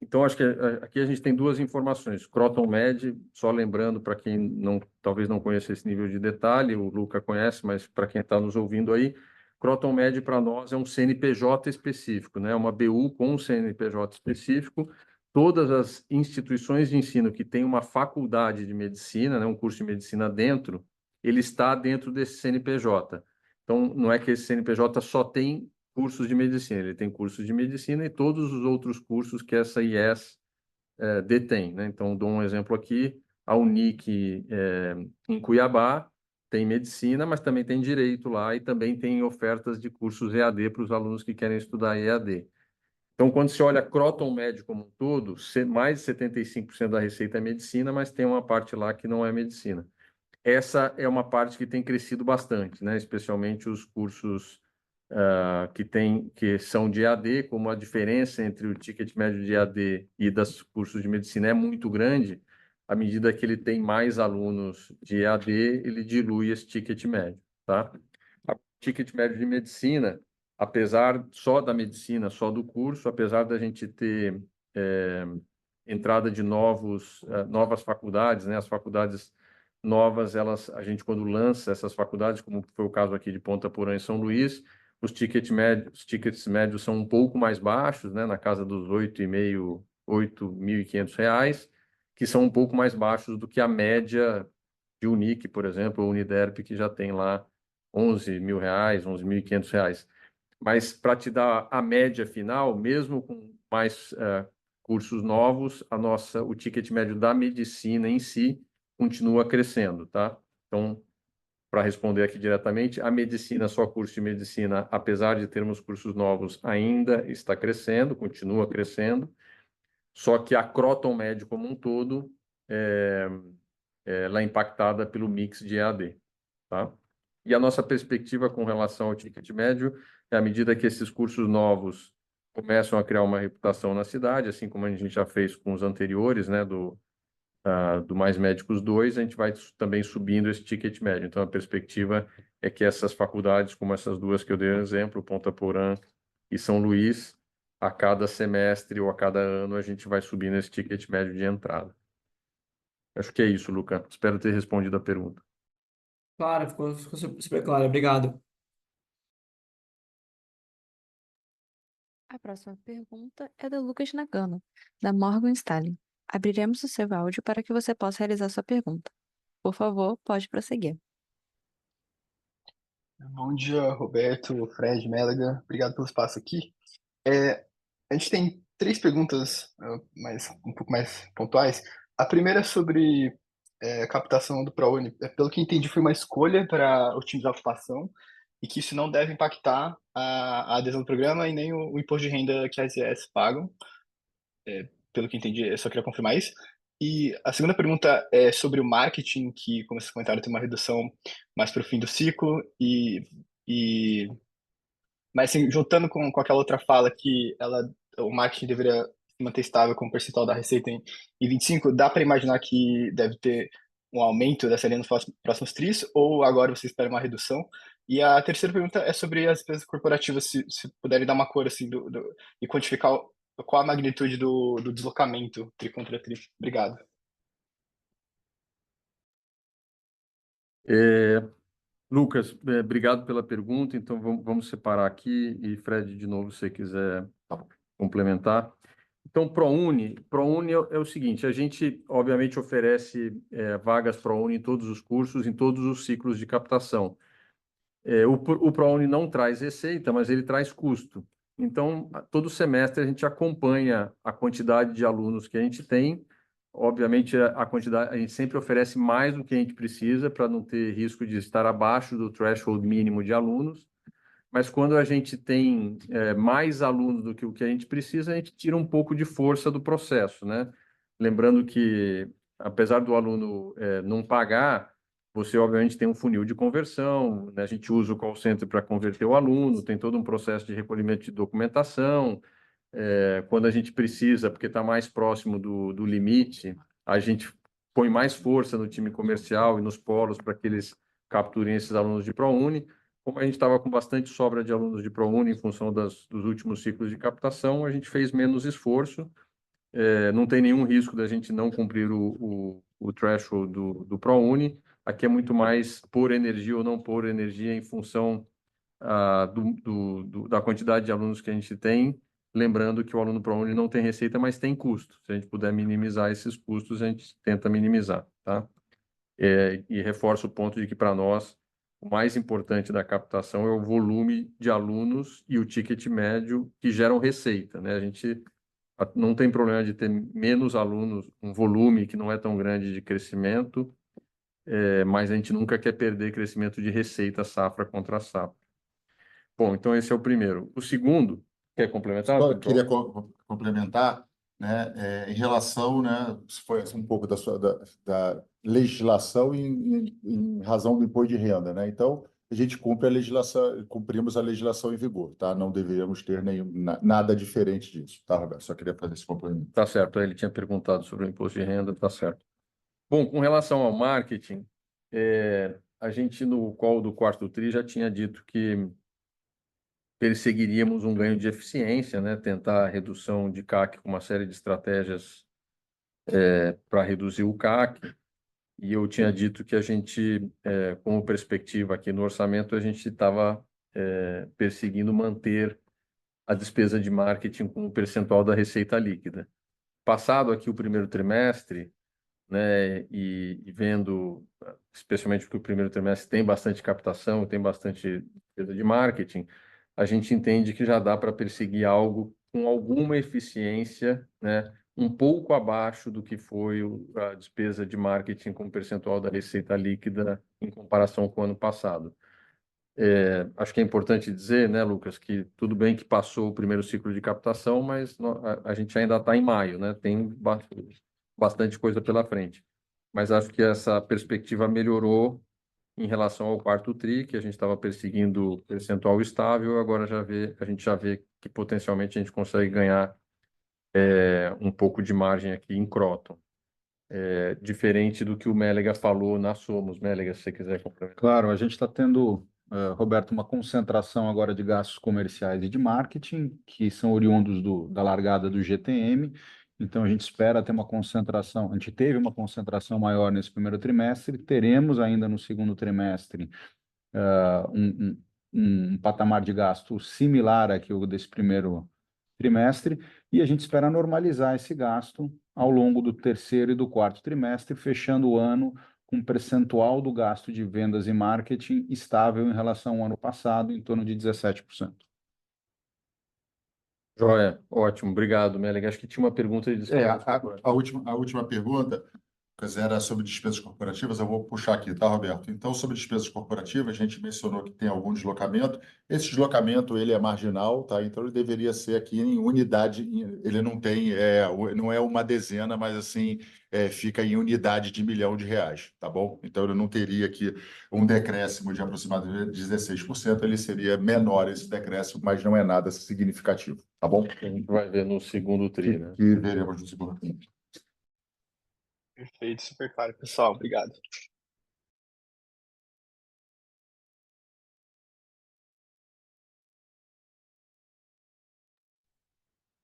então acho que aqui a gente tem duas informações. Kroton Med, só lembrando para quem talvez não conheça esse nível de detalhe, o Luca conhece, mas para quem está nos ouvindo aí, Kroton Med para nós é um CNPJ específico, né? Uma BU com um CNPJ específico. Todas as instituições de ensino que têm uma faculdade de medicina, né, um curso de medicina dentro, ele está dentro desse CNPJ. Então, não é que esse CNPJ só tem cursos de medicina, ele tem cursos de medicina e todos os outros cursos que essa IES detém, né? Então, dou um exemplo aqui, a Unic em Cuiabá tem medicina, mas também tem direito lá e também tem ofertas de cursos EAD para os alunos que querem estudar EAD. Então, quando você olha Kroton Med como um todo, mais de 75% da receita é medicina, mas tem uma parte lá que não é medicina. Essa é uma parte que tem crescido bastante, né? Especialmente os cursos que são de EAD, como a diferença entre o ticket médio de EAD e dos cursos de medicina é muito grande, à medida que ele tem mais alunos de EAD, ele dilui esse ticket médio, tá? O ticket médio de medicina, apesar só da medicina, só do curso, apesar da gente ter entrada de novas faculdades, né? As faculdades novas, a gente quando lança essas faculdades, como foi o caso aqui de Ponta Porã e São Luís, os tickets médios são um pouco mais baixos, né? Na casa dos R$ 8.500, que são um pouco mais baixos do que a média de Unic, por exemplo, ou Uniderp, que já tem lá R$ 11.000, R$ 11.500. Mas para te dar a média final, mesmo com mais cursos novos, o ticket médio da medicina em si continua crescendo, tá? Então, para responder aqui diretamente, a medicina, só curso de medicina, apesar de termos cursos novos, ainda está crescendo, continua crescendo, só que a Kroton Med como um todo, ela é impactada pelo mix de EAD, tá? E a nossa perspectiva com relação ao ticket médio é à medida que esses cursos novos começam a criar uma reputação na cidade, assim como a gente já fez com os anteriores, né, do Mais Médicos 2, a gente vai também subindo esse ticket médio. Então, a perspectiva é que essas faculdades, como essas duas que eu dei um exemplo, Ponta Porã e São Luís, a cada semestre ou a cada ano, a gente vai subindo esse ticket médio de entrada. Acho que é isso, Luca. Espero ter respondido a pergunta. Claro, ficou super claro. Obrigado. A próxima pergunta é do Lucas Nagano, da Morgan Stanley. Abriremos o seu áudio para que você possa realizar sua pergunta. Por favor, pode prosseguir. Bom dia, Roberto, Fred, Mélega. Obrigado pelo espaço aqui. A gente tem três perguntas um pouco mais pontuais. A primeira é sobre captação do ProUni. Pelo que entendi, foi uma escolha para otimizar a ocupação e que isso não deve impactar a adesão do programa e nem o imposto de renda que as IES pagam. Pelo que entendi, eu só queria confirmar isso. E a segunda pergunta é sobre o marketing, que, como vocês comentaram, tem uma redução mais para o fim do ciclo. Mas, assim, juntando com aquela outra fala que o marketing deveria se manter estável como percentual da receita em 25, dá para imaginar que deve ter um aumento dessa linha nos próximos tris, ou agora você espera uma redução? E a terceira pergunta é sobre as despesas corporativas, se puderem dar uma cor assim, e quantificar qual a magnitude do deslocamento tri contra tri. Obrigado. Lucas, obrigado pela pergunta. Então, vamos separar aqui e, Fred, de novo, se você quiser complementar. Então, ProUni é o seguinte, a gente, obviamente, oferece vagas ProUni em todos os cursos, em todos os ciclos de captação. O ProUni não traz receita, mas ele traz custo. Então, todo semestre a gente acompanha a quantidade de alunos que a gente tem. Obviamente, a quantidade, a gente sempre oferece mais do que a gente precisa para não ter risco de estar abaixo do threshold mínimo de alunos. Mas quando a gente tem mais alunos do que o que a gente precisa, a gente tira um pouco de força do processo, né? Lembrando que, apesar do aluno não pagar, você obviamente tem um funil de conversão, né? A gente usa o call center para converter o aluno, tem todo um processo de recolhimento de documentação. Quando a gente precisa, porque está mais próximo do limite, a gente põe mais força no time comercial e nos polos para que eles capturem esses alunos de ProUni. Como a gente estava com bastante sobra de alunos de ProUni em função dos últimos ciclos de captação, a gente fez menos esforço. Não tem nenhum risco da gente não cumprir o threshold do ProUni. Aqui é muito mais por energia ou não por energia em função da quantidade de alunos que a gente tem. Lembrando que o aluno ProUni não tem receita, mas tem custo. Se a gente puder minimizar esses custos, a gente tenta minimizar, tá? E reforço o ponto de que, para nós, o mais importante da captação é o volume de alunos e o ticket médio que geram receita, né? A gente não tem problema de ter menos alunos, um volume que não é tão grande de crescimento, mas a gente nunca quer perder crescimento de receita safra contra safra. Bom, então esse é o primeiro. O segundo, quer complementar? Só queria complementar, né, em relação, né, se foi um pouco da legislação em razão do imposto de renda, né? Então, a gente cumprimos a legislação em vigor, tá? Não deveríamos ter nada diferente disso, tá, Roberto? Só queria fazer esse complemento. Tá certo, ele tinha perguntado sobre o imposto de renda, tá certo. Bom, com relação ao marketing, a gente no call do quarto tri já tinha dito que perseguiríamos um ganho de eficiência, né? Tentar a redução de CAC com uma série de estratégias para reduzir o CAC. E eu tinha dito que a gente, como perspectiva aqui no orçamento, a gente estava perseguindo manter a despesa de marketing com o percentual da receita líquida. Passado aqui o primeiro trimestre, né, e vendo, especialmente porque o primeiro trimestre tem bastante captação, tem bastante despesa de marketing, a gente entende que já dá para perseguir algo com alguma eficiência, né, um pouco abaixo do que foi a despesa de marketing com percentual da receita líquida em comparação com o ano passado. Acho que é importante dizer, né, Lucas, que tudo bem que passou o primeiro ciclo de captação, mas a gente ainda está em maio, né? Tem bastante coisa pela frente. Mas acho que essa perspectiva melhorou em relação ao quarto tri, que a gente estava perseguindo percentual estável, agora a gente já vê que potencialmente a gente consegue ganhar um pouco de margem aqui em Kroton. Diferente do que o Mélega falou na Somos. Mélega, se você quiser complementar. Claro, a gente está tendo, Roberto, uma concentração agora de gastos comerciais e de marketing, que são oriundos da largada do GTM. Então, a gente espera ter uma concentração. A gente teve uma concentração maior nesse primeiro trimestre, teremos ainda no segundo trimestre um patamar de gasto similar aqui ao desse primeiro trimestre, e a gente espera normalizar esse gasto ao longo do terceiro e do quarto trimestre, fechando o ano com um percentual do gasto de vendas e marketing estável em relação ao ano passado, em torno de 17%. Joia, ótimo, obrigado, Mélega. Acho que tinha uma pergunta de despesas corporativas. A última pergunta era sobre despesas corporativas. Eu vou puxar aqui, tá, Roberto? Então, sobre despesas corporativas, a gente mencionou que tem algum deslocamento. Esse deslocamento ele é marginal, tá? Então, ele deveria ser aqui em unidade. Ele não tem, não é uma dezena, mas assim fica em unidade de R$ 1 milhão, tá bom? Então, ele não teria aqui um decréscimo de aproximadamente 16%. Ele seria menor esse decréscimo, mas não é nada significativo, tá bom? A gente vai ver no segundo tri, né? Que veremos no segundo tri. Perfeito, super claro, pessoal. Obrigado.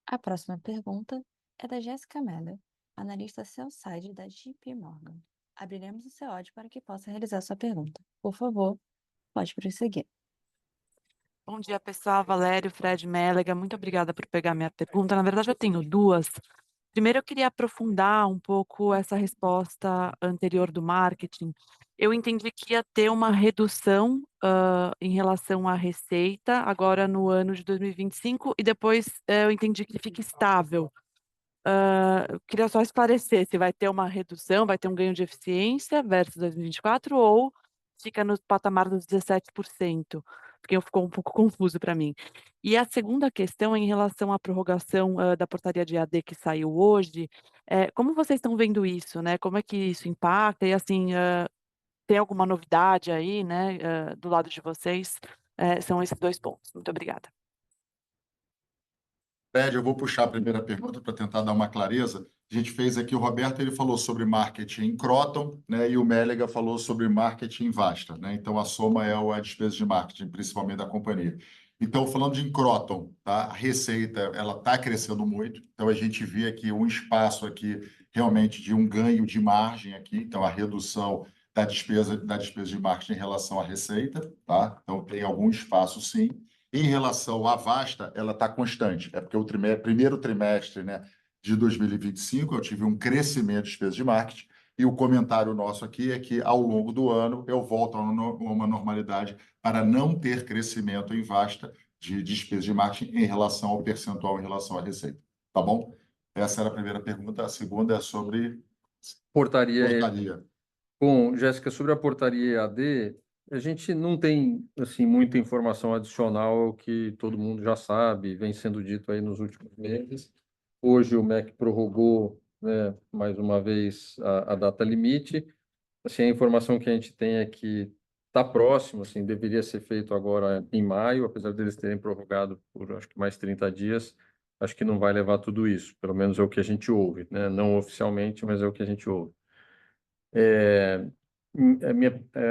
A próxima pergunta é da Jéssica Meller, analista sell-side da JP Morgan. Abriremos o seu áudio para que possa realizar sua pergunta. Por favor, pode prosseguir. Bom dia, pessoal. Valério, Fred, Mélega, muito obrigada por pegar minha pergunta. Na verdade, eu tenho duas. Primeiro, eu queria aprofundar um pouco essa resposta anterior do marketing. Eu entendi que ia ter uma redução em relação à receita agora no ano de 2025 e depois eu entendi que fica estável. Eu queria só esclarecer se vai ter uma redução, vai ter um ganho de eficiência versus 2024 ou fica no patamar dos 17%, porque ficou um pouco confuso para mim. E a segunda questão é em relação à prorrogação da portaria de AD que saiu hoje. Como vocês estão vendo isso, né? Como é que isso impacta? E assim, tem alguma novidade aí, né, do lado de vocês? São esses dois pontos. Muito obrigada. Fred, eu vou puxar a primeira pergunta para tentar dar uma clareza. A gente fez aqui, o Roberto ele falou sobre marketing em Croton, né, e o Mélega falou sobre marketing em Vasta, né? Então a soma é a despesa de marketing, principalmente da companhia. Então, falando de Croton, tá? A receita ela está crescendo muito. Então a gente vê aqui um espaço aqui realmente de um ganho de margem aqui. Então a redução da despesa de marketing em relação à receita, tá? Então tem algum espaço sim. Em relação à Vasta, ela está constante. É porque o primeiro trimestre, né, de 2025 eu tive um crescimento de despesa de marketing e o comentário nosso aqui é que ao longo do ano eu volto a uma normalidade para não ter crescimento em Vasta de despesa de marketing em relação ao percentual em relação à receita. Tá bom? Essa era a primeira pergunta. A segunda é sobre Portaria. portaria. Bom, Jéssica, sobre a portaria EAD, a gente não tem assim muita informação adicional ao que todo mundo já sabe, vem sendo dito aí nos últimos meses. Hoje o MEC prorrogou, né, mais uma vez a data limite. Assim, a informação que a gente tem é que está próximo, assim, deveria ser feito agora em maio, apesar deles terem prorrogado por acho que mais 30 dias. Acho que não vai levar tudo isso, pelo menos é o que a gente ouve, né? Não oficialmente, mas é o que a gente ouve.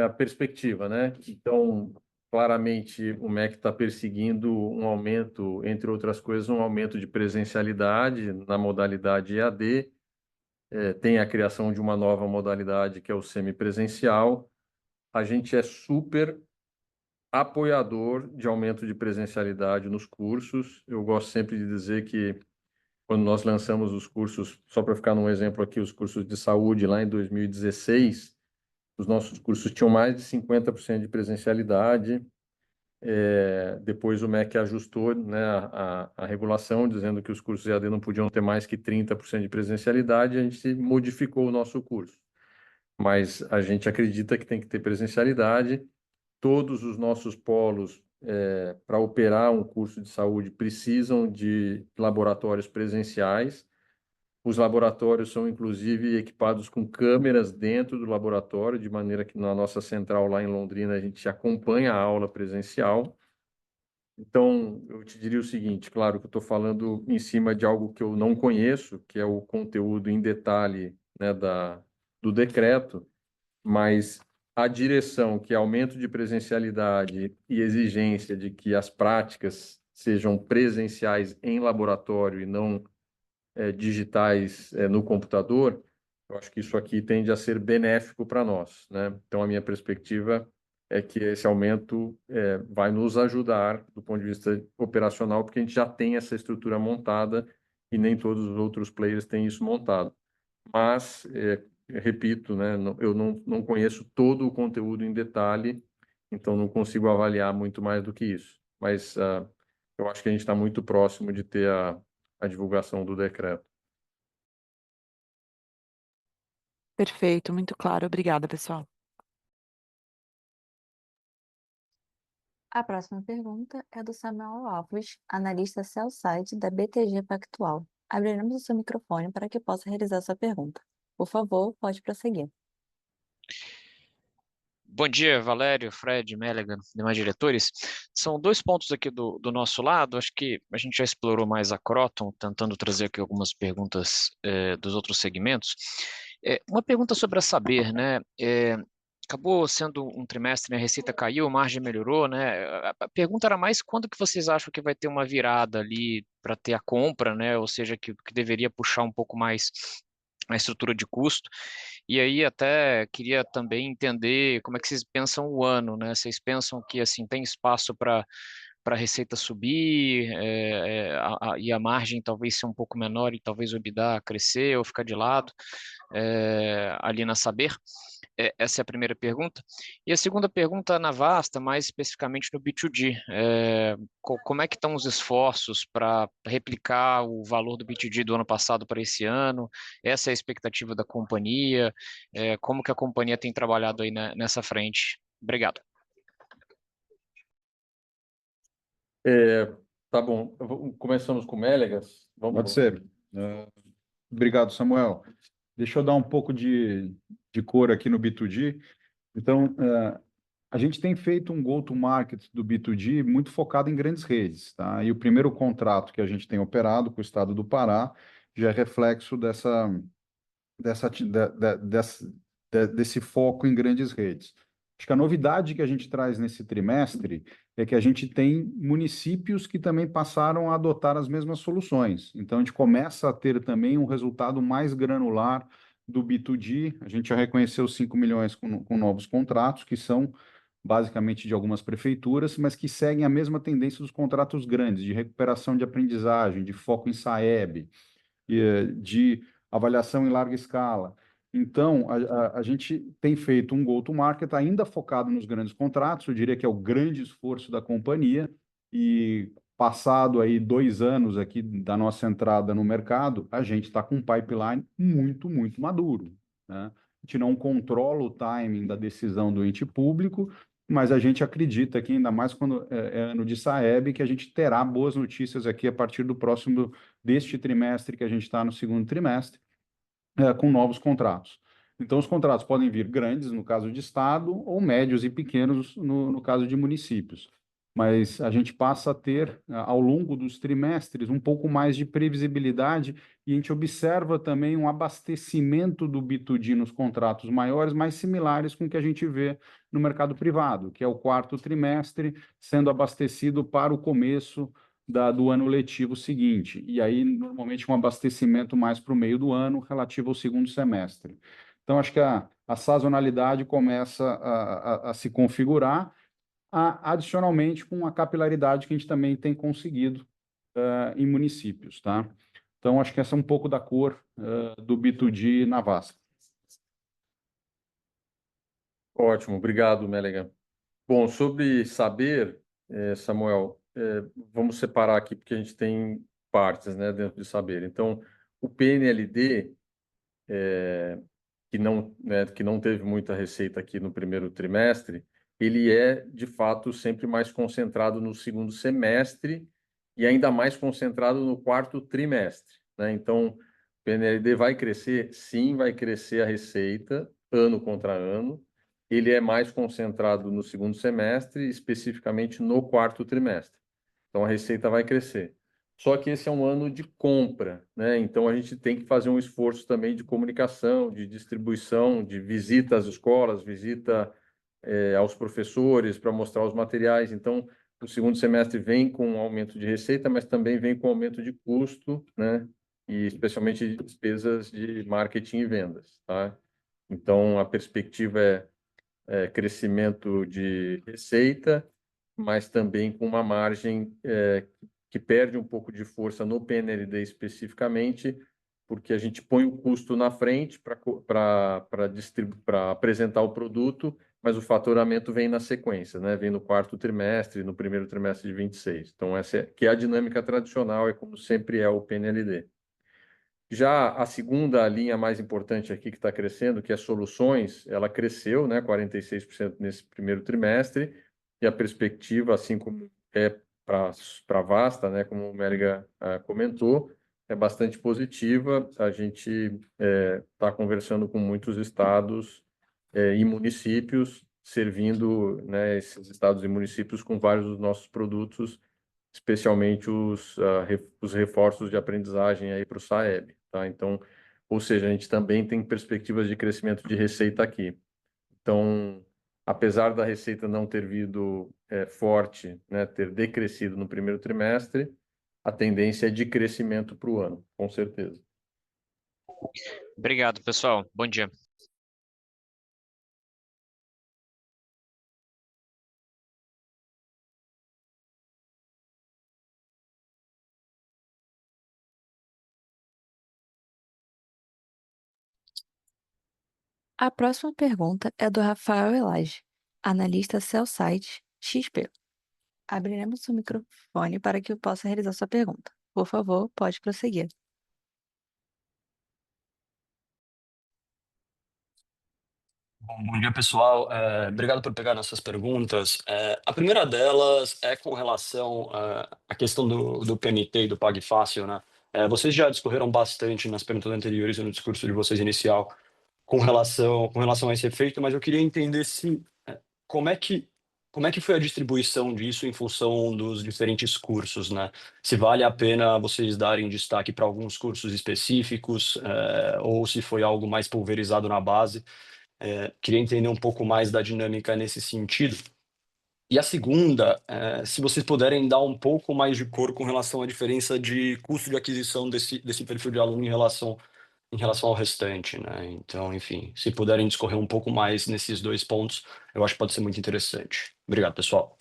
A perspectiva, né? Então, claramente, o MEC está perseguindo um aumento, entre outras coisas, um aumento de presencialidade na modalidade EAD. Tem a criação de uma nova modalidade, que é o semipresencial. A gente é super apoiador de aumento de presencialidade nos cursos. Eu gosto sempre de dizer que, quando nós lançamos os cursos, só para ficar num exemplo aqui, os cursos de saúde lá em 2016, os nossos cursos tinham mais de 50% de presencialidade. Depois o MEC ajustou, né, a regulação, dizendo que os cursos EAD não podiam ter mais que 30% de presencialidade, e a gente modificou o nosso curso. Mas a gente acredita que tem que ter presencialidade. Todos os nossos polos, para operar um curso de saúde, precisam de laboratórios presenciais. Os laboratórios são, inclusive, equipados com câmeras dentro do laboratório, de maneira que na nossa central lá em Londrina a gente acompanha a aula presencial. Então, eu te diria o seguinte, claro que eu estou falando em cima de algo que eu não conheço, que é o conteúdo em detalhe, né, do decreto, mas a direção, que é aumento de presencialidade e exigência de que as práticas sejam presenciais em laboratório e não digitais no computador, eu acho que isso aqui tende a ser benéfico para nós, né? Então, a minha perspectiva é que esse aumento vai nos ajudar do ponto de vista operacional, porque a gente já tem essa estrutura montada e nem todos os outros players têm isso montado. Mas, repito, né, eu não conheço todo o conteúdo em detalhe, então não consigo avaliar muito mais do que isso. Mas eu acho que a gente está muito próximo de ter a divulgação do decreto. Perfeito, muito claro. Obrigada, pessoal. A próxima pergunta é do Samuel Alves, analista sell-side da BTG Pactual. Abriremos o seu microfone para que possa realizar sua pergunta. Por favor, pode prosseguir. Bom dia, Valério, Fred, Mélega, demais diretores. São dois pontos aqui do nosso lado. Acho que a gente já explorou mais a Croton, tentando trazer aqui algumas perguntas dos outros segmentos. Uma pergunta sobre a Saber, né? Acabou sendo um trimestre, né? A receita caiu, a margem melhorou, né? A pergunta era mais quando que vocês acham que vai ter uma virada ali para ter a compra, né? Ou seja, que deveria puxar um pouco mais a estrutura de custo. E aí até queria também entender como é que vocês pensam o ano, né? Vocês pensam que assim tem espaço para a receita subir e a margem talvez ser um pouco menor e talvez o EBITDA crescer ou ficar de lado ali na Saber? Essa é a primeira pergunta. E a segunda pergunta na Vasta, mais especificamente no B2G. Como é que estão os esforços para replicar o valor do B2G do ano passado para esse ano? Essa é a expectativa da companhia? Como que a companhia tem trabalhado aí nessa frente? Obrigado. Tá bom, começamos com o Mélegas. Pode Vamos. ser. Obrigado, Samuel. Deixa eu dar um pouco de cor aqui no B2G. Então, a gente tem feito um go-to-market do B2G muito focado em grandes redes, tá? E o primeiro contrato que a gente tem operado com o estado do Pará já é reflexo desse foco em grandes redes. Acho que a novidade que a gente traz nesse trimestre é que a gente tem municípios que também passaram a adotar as mesmas soluções. Então, a gente começa a ter também um resultado mais granular do B2G. A gente já reconheceu 5 milhões com novos contratos, que são basicamente de algumas prefeituras, mas que seguem a mesma tendência dos contratos grandes, de recuperação de aprendizagem, de foco em SAEB, de avaliação em larga escala. Então, a gente tem feito um go-to-market ainda focado nos grandes contratos, eu diria que é o grande esforço da companhia, e passado aí 2 anos aqui da nossa entrada no mercado, a gente está com um pipeline muito, muito maduro, né? A gente não controla o timing da decisão do ente público, mas a gente acredita que, ainda mais quando é ano de SAEB, que a gente terá boas notícias aqui a partir deste trimestre que a gente está no segundo trimestre, com novos contratos. Então, os contratos podem vir grandes, no caso de Estado, ou médios e pequenos, no caso de municípios. Mas a gente passa a ter, ao longo dos trimestres, um pouco mais de previsibilidade e a gente observa também um abastecimento do B2G nos contratos maiores, mais similares com o que a gente vê no mercado privado, que é o quarto trimestre sendo abastecido para o começo do ano letivo seguinte, e aí normalmente um abastecimento mais para o meio do ano relativo ao segundo semestre. Então, acho que a sazonalidade começa a se configurar, adicionalmente com a capilaridade que a gente também tem conseguido em municípios, tá? Então, acho que essa é um pouco da cor do B2G na Vasta. Ótimo, obrigado, Mélega. Bom, sobre Saber, Samuel, vamos separar aqui, porque a gente tem partes, né, dentro de Saber. Então, o PNLD, que não teve muita receita aqui no primeiro trimestre, ele é, de fato, sempre mais concentrado no segundo semestre e ainda mais concentrado no quarto trimestre, né? Então, o PNLD vai crescer? Sim, vai crescer a receita, ano contra ano. Ele é mais concentrado no segundo semestre, especificamente no quarto trimestre. Então, a receita vai crescer. Só que esse é um ano de compra, né? Então, a gente tem que fazer um esforço também de comunicação, de distribuição, de visita às escolas, visita aos professores para mostrar os materiais. Então, o segundo semestre vem com um aumento de receita, mas também vem com aumento de custo, né? E especialmente de despesas de marketing e vendas, tá? Então, a perspectiva é crescimento de receita, mas também com uma margem que perde um pouco de força no PNLD especificamente, porque a gente põe o custo na frente para apresentar o produto mas o faturamento vem na sequência, né? Vem no quarto trimestre, no primeiro trimestre de 26. Então, essa que é a dinâmica tradicional, é como sempre é o PNLD. Já a segunda linha mais importante aqui que está crescendo, que é soluções, ela cresceu, né, 46% nesse primeiro trimestre, e a perspectiva, assim como é para a Vasta, né, como o Mélega comentou, é bastante positiva. A gente está conversando com muitos estados e municípios, servindo, né, esses estados e municípios com vários dos nossos produtos, especialmente os reforços de aprendizagem aí para o SAEB, tá? Então, ou seja, a gente também tem perspectivas de crescimento de receita aqui. Então, apesar da receita não ter vindo forte, né, ter decrescido no primeiro trimestre, a tendência é de crescimento para o ano, com certeza. Obrigado, pessoal. Bom dia. A próxima pergunta é do Rafael Elage, analista sell-side XP. Abriremos o microfone para que eu possa realizar sua pergunta. Por favor, pode prosseguir. Bom dia, pessoal. Obrigado por pegar nossas perguntas. A primeira delas é com relação à questão do PMT e do Pague Fácil, né? Vocês já discorreram bastante nas perguntas anteriores e no discurso de vocês inicial com relação a esse efeito, mas eu queria entender como é que foi a distribuição disso em função dos diferentes cursos, né? Se vale a pena vocês darem destaque para alguns cursos específicos, ou se foi algo mais pulverizado na base. Queria entender um pouco mais da dinâmica nesse sentido. E a segunda, se vocês puderem dar um pouco mais de cor com relação à diferença de custo de aquisição desse perfil de aluno em relação ao restante, né? Então, enfim, se puderem discorrer um pouco mais nesses dois pontos, eu acho que pode ser muito interessante. Obrigado, pessoal.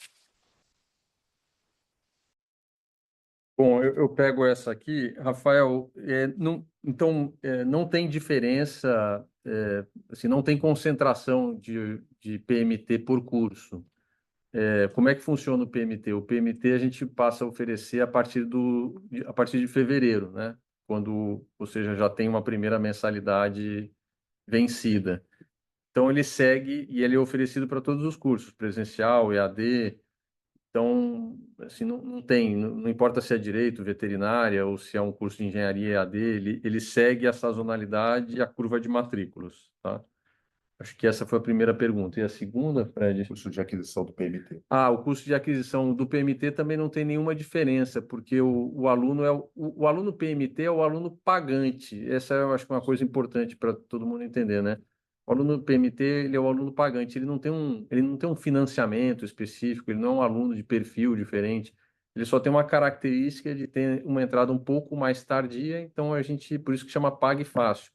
Bom, eu pego essa aqui, Rafael. Não tem diferença, assim, não tem concentração de PMT por curso. Como é que funciona o PMT? O PMT a gente passa a oferecer a partir de fevereiro, né? Quando, ou seja, já tem uma primeira mensalidade vencida. Então ele segue e ele é oferecido para todos os cursos, presencial, EAD. Então, assim, não importa se é direito, veterinária ou se é um curso de engenharia EAD, ele segue a sazonalidade e a curva de matrículas, tá? Acho que essa foi a primeira pergunta. E a segunda, Fred? Custo de aquisição do PMT. O custo de aquisição do PMT também não tem nenhuma diferença, porque o aluno o aluno PMT é o aluno pagante. Essa eu acho que é uma coisa importante para todo mundo entender, né? O aluno PMT, ele é o aluno pagante, ele não tem um financiamento específico, ele não é um aluno de perfil diferente, ele só tem uma característica de ter uma entrada um pouco mais tardia, então por isso que chama Pague Fácil.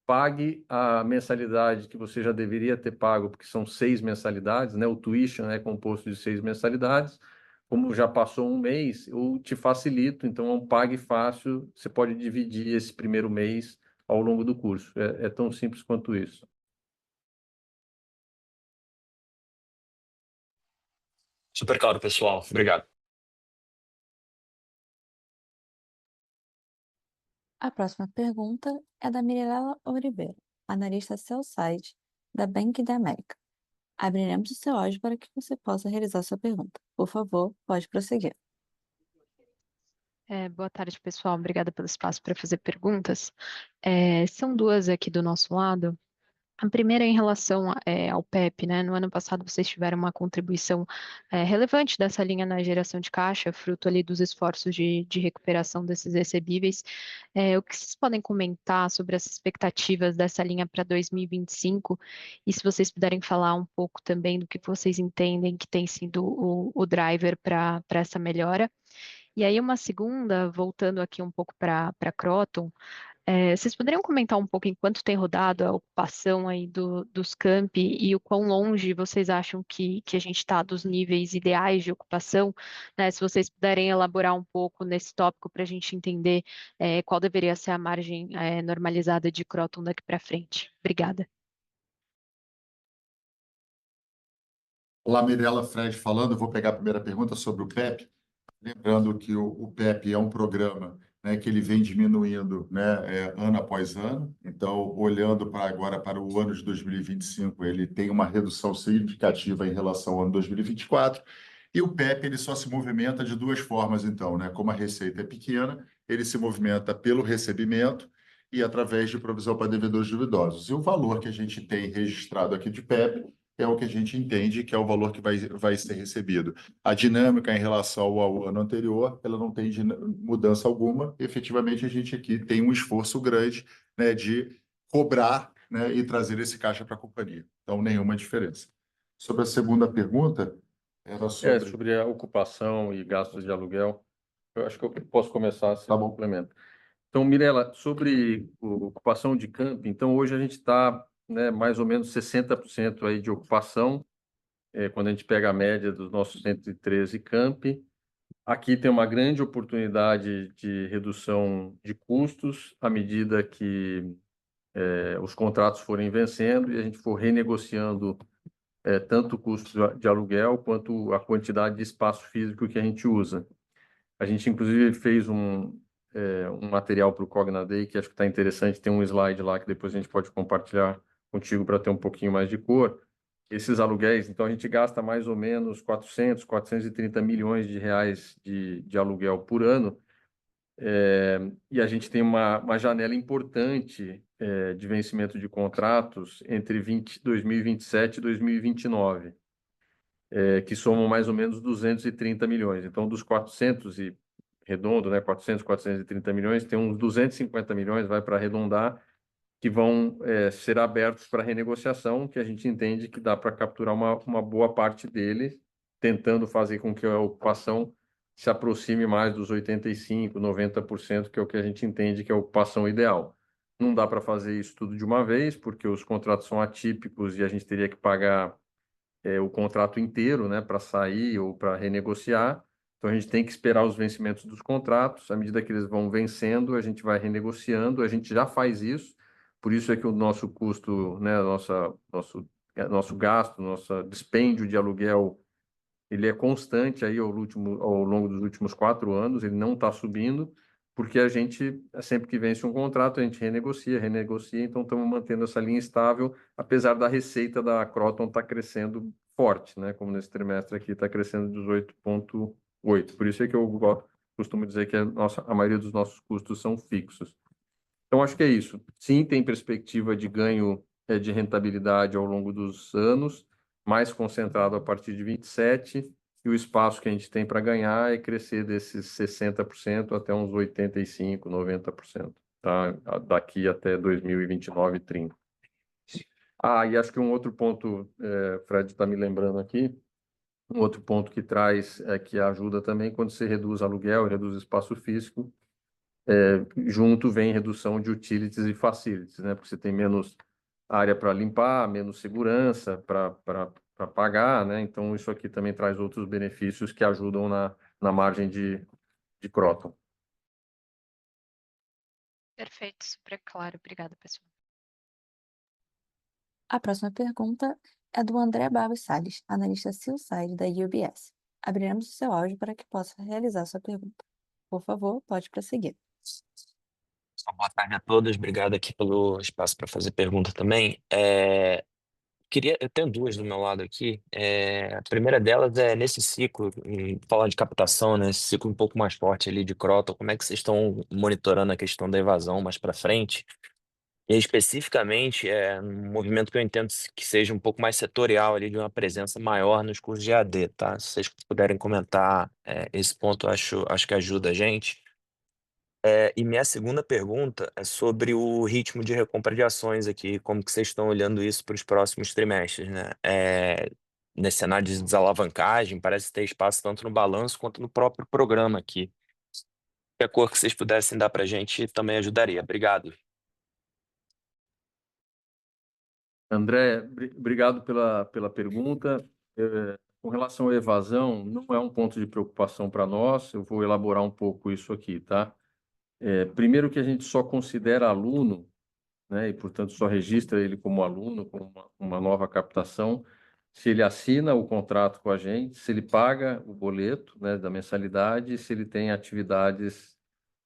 Pague a mensalidade que você já deveria ter pago, porque são 6 mensalidades, né? O tuition é composto de 6 mensalidades. Como já passou um mês, eu te facilito, então é um pague fácil, você pode dividir esse primeiro mês ao longo do curso. É tão simples quanto isso. Super claro, pessoal. Obrigado. A próxima pergunta é da Mirella Oliveira, analista sell-side da Bank da América. Abriremos o seu áudio para que você possa realizar sua pergunta. Por favor, pode prosseguir. Boa tarde, pessoal. Obrigada pelo espaço para fazer perguntas. São duas aqui do nosso lado. A primeira é em relação ao PEP, né? No ano passado vocês tiveram uma contribuição relevante dessa linha na geração de caixa, fruto ali dos esforços de recuperação desses recebíveis. O que vocês podem comentar sobre as expectativas dessa linha para 2025? E se vocês puderem falar um pouco também do que vocês entendem que tem sido o driver para essa melhora. E aí uma segunda, voltando aqui um pouco para Croton, vocês poderiam comentar um pouco em quanto tem rodado a ocupação aí dos campi e o quão longe vocês acham que a gente está dos níveis ideais de ocupação, né? Se vocês puderem elaborar um pouco nesse tópico para a gente entender qual deveria ser a margem normalizada de Croton daqui para frente. Obrigada. Olá, Mirela, Fred falando. Eu vou pegar a primeira pergunta sobre o PEP. Lembrando que o PEP é um programa, né, que ele vem diminuindo, né, ano após ano. Então, olhando para agora para o ano de 2025, ele tem uma redução significativa em relação ao ano 2024. E o PEP ele só se movimenta de duas formas, então, né? Como a receita é pequena, ele se movimenta pelo recebimento e através de provisão para devedores duvidosos. E o valor que a gente tem registrado aqui de PEP é o que a gente entende que é o valor que vai ser recebido. A dinâmica em relação ao ano anterior, ela não tem mudança alguma. Efetivamente, a gente aqui tem um esforço grande, né, de cobrar, né, e trazer esse caixa para a companhia. Então, nenhuma diferença. Sobre a segunda pergunta, era sobre... Sobre a ocupação e gastos de aluguel, eu acho que eu posso começar, se Tá bom. complementa. Então, Mirela, sobre ocupação de camp, então hoje a gente está, né, mais ou menos 60% aí de ocupação, quando a gente pega a média dos nossos 113 camp. Aqui tem uma grande oportunidade de redução de custos à medida que os contratos forem vencendo e a gente for renegociando tanto o custo de aluguel quanto a quantidade de espaço físico que a gente usa. A gente, inclusive, fez um material para o Cogna Day que acho que está interessante. Tem um slide lá que depois a gente pode compartilhar contigo para ter um pouquinho mais de cor. Esses aluguéis, então, a gente gasta mais ou menos 430 milhões de reais de aluguel por ano. E a gente tem uma janela importante de vencimento de contratos entre 2027 e 2029, que somam mais ou menos 230 milhões. Então, dos 400 e redondo, né, 430 milhões, tem uns 250 milhões, vai para arredondar, que vão ser abertos para renegociação, que a gente entende que dá para capturar uma boa parte dele, tentando fazer com que a ocupação se aproxime mais dos 85%, 90%, que é o que a gente entende que é a ocupação ideal. Não dá para fazer isso tudo de uma vez, porque os contratos são atípicos e a gente teria que pagar o contrato inteiro, né, para sair ou para renegociar. Então, a gente tem que esperar os vencimentos dos contratos. À medida que eles vão vencendo, a gente vai renegociando. A gente já faz isso. Por isso é que o nosso custo, né, nosso gasto, nosso dispêndio de aluguel, ele é constante aí ao longo dos últimos 4 anos. Ele não está subindo, porque a gente, sempre que vence um contrato, a gente renegocia. Então, estamos mantendo essa linha estável, apesar da receita da Croton estar crescendo forte, né? Como nesse trimestre aqui está crescendo 18,8%. Por isso é que eu costumo dizer que a maioria dos nossos custos são fixos. Então, acho que é isso. Sim, tem perspectiva de ganho de rentabilidade ao longo dos anos, mais concentrado a partir de 27%, e o espaço que a gente tem para ganhar é crescer desses 60% até uns 85%, 90%, tá? Daqui até 2029, 30. E acho que um outro ponto, Fred está me lembrando aqui, um outro ponto que traz, que ajuda também, quando você reduz aluguel, reduz espaço físico, junto vem redução de utilities e facilities, né? Porque você tem menos área para limpar, menos segurança para pagar, né? Então, isso aqui também traz outros benefícios que ajudam na margem de Croton. Perfeito, super claro. Obrigada, pessoal. A próxima pergunta é do André Barros Salles, analista sell-side da UBS. Abriremos o seu áudio para que possa realizar sua pergunta. Por favor, pode prosseguir. Boa tarde a todos, obrigado aqui pelo espaço para fazer pergunta também. Eu tenho duas do meu lado aqui. A primeira delas é nesse ciclo, falando de captação, né, esse ciclo um pouco mais forte ali de Croton, como é que vocês estão monitorando a questão da evasão mais para frente? E especificamente, um movimento que eu entendo que seja um pouco mais setorial ali, de uma presença maior nos cursos de AD, tá? Se vocês puderem comentar esse ponto, acho que ajuda a gente. E minha segunda pergunta é sobre o ritmo de recompra de ações aqui, como que vocês estão olhando isso para os próximos trimestres, né? Nesse cenário de desalavancagem, parece ter espaço tanto no balanço quanto no próprio programa aqui. Qualquer cor que vocês pudessem dar para a gente também ajudaria. Obrigado. André, obrigado pela pergunta. Com relação à evasão, não é um ponto de preocupação para nós. Eu vou elaborar um pouco isso aqui, tá? Primeiro que a gente só considera aluno, né, e, portanto, só registra ele como aluno, como uma nova captação, se ele assina o contrato com a gente, se ele paga o boleto, né, da mensalidade, se ele tem atividades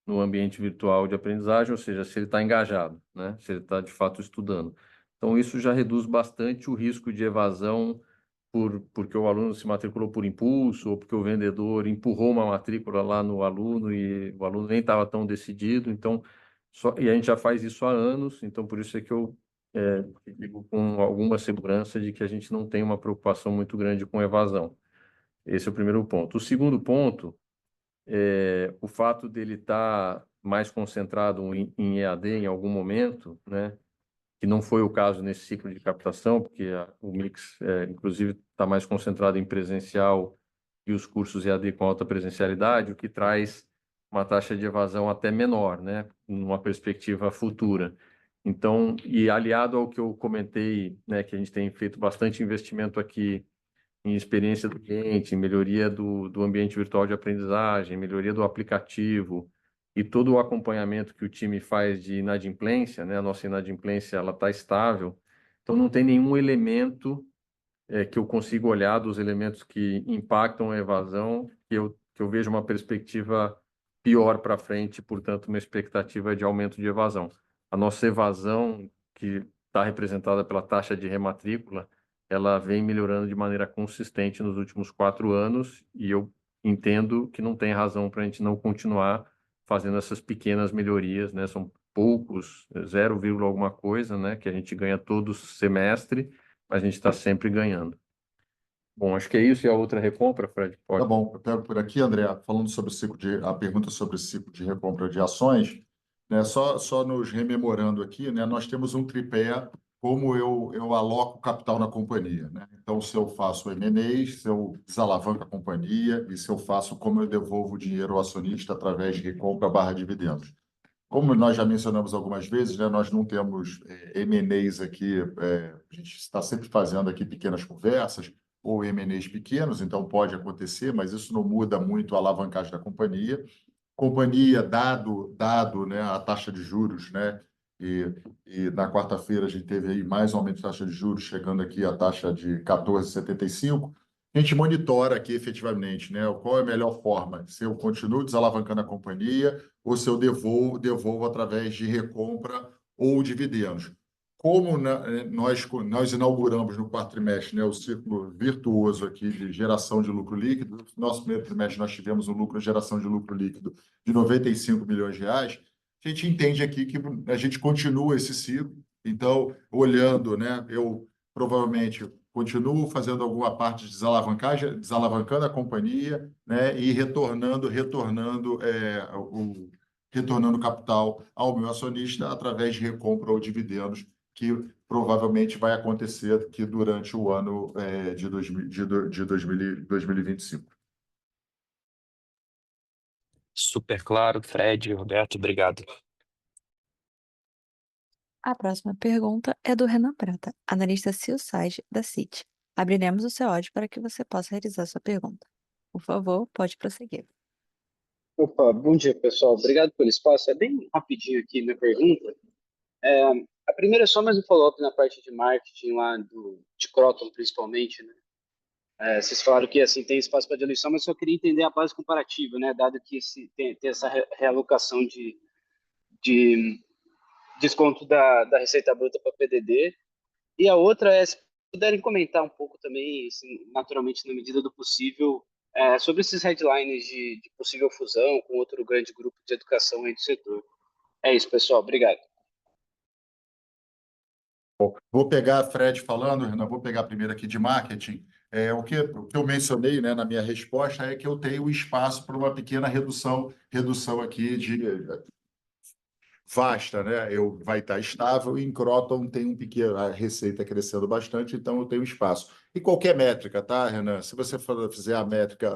no ambiente virtual de aprendizagem, ou seja, se ele está engajado, né, se ele está de fato estudando. Então, isso já reduz bastante o risco de evasão porque o aluno se matriculou por impulso ou porque o vendedor empurrou uma matrícula lá no aluno e o aluno nem estava tão decidido. Então, e a gente já faz isso há anos, então por isso é que eu digo com alguma segurança de que a gente não tem uma preocupação muito grande com evasão. Esse é o primeiro ponto. O segundo ponto é o fato dele estar mais concentrado em EAD em algum momento, né? Que não foi o caso nesse ciclo de captação, porque o mix, inclusive, está mais concentrado em presencial e os cursos EAD com alta presencialidade, o que traz uma taxa de evasão até menor, né, numa perspectiva futura. Então, e aliado ao que eu comentei, né, que a gente tem feito bastante investimento aqui em experiência do cliente, em melhoria do ambiente virtual de aprendizagem, melhoria do aplicativo e todo o acompanhamento que o time faz de inadimplência, né? A nossa inadimplência ela está estável, então não tem nenhum elemento que eu consiga olhar dos elementos que impactam a evasão que eu vejo uma perspectiva pior para frente, portanto uma expectativa de aumento de evasão. A nossa evasão, que está representada pela taxa de rematrícula, ela vem melhorando de maneira consistente nos últimos 4 anos e eu entendo que não tem razão para a gente não continuar fazendo essas pequenas melhorias, né? São poucos, 0, alguma coisa, né? Que a gente ganha todo semestre, mas a gente está sempre ganhando. Bom, acho que é isso. E a outra recompra, Fred? Tá Pode. bom, eu pego por aqui, André, falando sobre a pergunta sobre o ciclo de recompra de ações, né? Só nos rememorando aqui, né? Nós temos um tripé como eu aloco capital na companhia, né? Então, se eu faço M&As, se eu desalavanco a companhia e se eu faço como eu devolvo o dinheiro ao acionista através de recompra / dividendos. Como nós já mencionamos algumas vezes, né? Nós não temos M&As aqui, a gente está sempre fazendo aqui pequenas conversas, ou M&As pequenos, então pode acontecer, mas isso não muda muito a alavancagem da companhia. Companhia, dado, né, a taxa de juros, né, e na quarta-feira a gente teve aí mais um aumento de taxa de juros, chegando aqui a taxa de 14,75. A gente monitora aqui efetivamente, né, qual é a melhor forma, se eu continuo desalavancando a companhia ou se eu devolvo através de recompra ou dividendos. Como nós inauguramos no quarto trimestre, né, o ciclo virtuoso aqui de geração de lucro líquido, no nosso primeiro trimestre nós tivemos geração de lucro líquido de 95 milhões de reais, a gente entende aqui que a gente continua esse ciclo. Então, olhando, né, eu provavelmente continuo fazendo alguma parte de desalavancagem, desalavancando a companhia, né, e retornando capital ao meu acionista através de recompra ou dividendos, que provavelmente vai acontecer aqui durante o ano de 2025. Super claro, Fred, Roberto, obrigado. A próxima pergunta é do Renan Prata, analista sell-side da Citi. Abriremos o seu áudio para que você possa realizar sua pergunta. Por favor, pode prosseguir. Opa, bom dia, pessoal. Obrigado pelo espaço. É bem rapidinho aqui minha pergunta. A primeira é só mais um follow-up na parte de marketing lá de Croton, principalmente, né? Vocês falaram que assim tem espaço para diluição, mas só queria entender a base comparativa, né? Dado que tem essa realocação de desconto da receita bruta para PDD. E a outra é, se puderem comentar um pouco também, assim, naturalmente, na medida do possível, sobre esses headlines de possível fusão com outro grande grupo de educação aí do setor. É isso, pessoal. Obrigado. Vou pegar a Fred falando, Renan, vou pegar primeiro aqui de marketing. O que eu mencionei, né, na minha resposta é que eu tenho espaço para uma pequena redução aqui vasta, né? Vai estar estável e em Croton tem a receita crescendo bastante, então eu tenho espaço. E qualquer métrica, tá, Renan? Se você fizer a métrica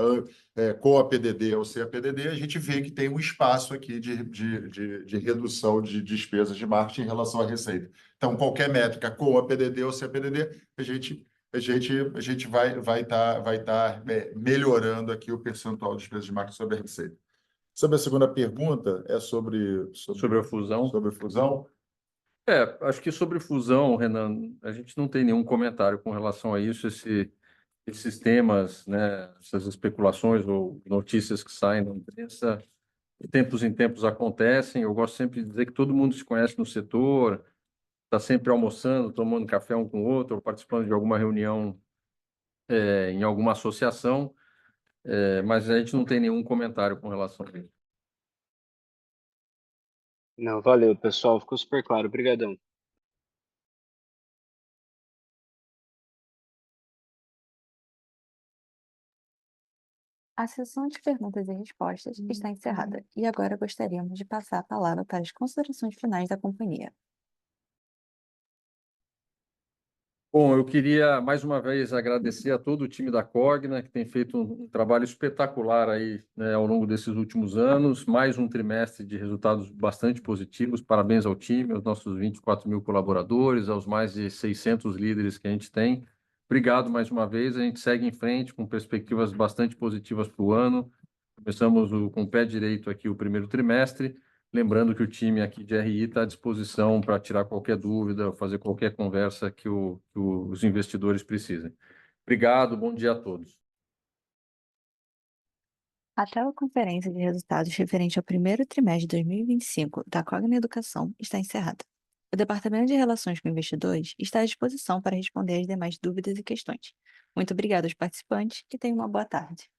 com a PDD ou sem a PDD, a gente vê que tem um espaço aqui de redução de despesas de marketing em relação à receita. Então, qualquer métrica com a PDD ou sem a PDD, a gente vai estar melhorando aqui o percentual de despesas de marketing sobre a receita. Sobre a segunda pergunta, é sobre a fusão. Sobre a fusão. Acho que sobre fusão, Renan, a gente não tem nenhum comentário com relação a isso. Esses temas, né, essas especulações ou notícias que saem na imprensa, de tempos em tempos acontecem. Eu gosto sempre de dizer que todo mundo se conhece no setor, está sempre almoçando, tomando café um com o outro, ou participando de alguma reunião, em alguma associação, mas a gente não tem nenhum comentário com relação a isso. Não, valeu, pessoal. Ficou super claro. Obrigadão. A sessão de perguntas e respostas está encerrada e agora gostaríamos de passar a palavra para as considerações finais da companhia. Bom, eu queria mais uma vez agradecer a todo o time da Cogna, que tem feito um trabalho espetacular aí, né, ao longo desses últimos anos. Mais um trimestre de resultados bastante positivos. Parabéns ao time, aos nossos 24 mil colaboradores, aos mais de 600 líderes que a gente tem. Obrigado mais uma vez. A gente segue em frente com perspectivas bastante positivas para o ano. Começamos com o pé direito aqui o primeiro trimestre. Lembrando que o time aqui de RI está à disposição para tirar qualquer dúvida, fazer qualquer conversa que os investidores precisem. Obrigado, bom dia a todos. A teleconferência de resultados referente ao primeiro trimestre de 2025 da Cogna Educação está encerrada. O Departamento de Relações com Investidores está à disposição para responder as demais dúvidas e questões. Muito obrigada aos participantes e tenham uma boa tarde.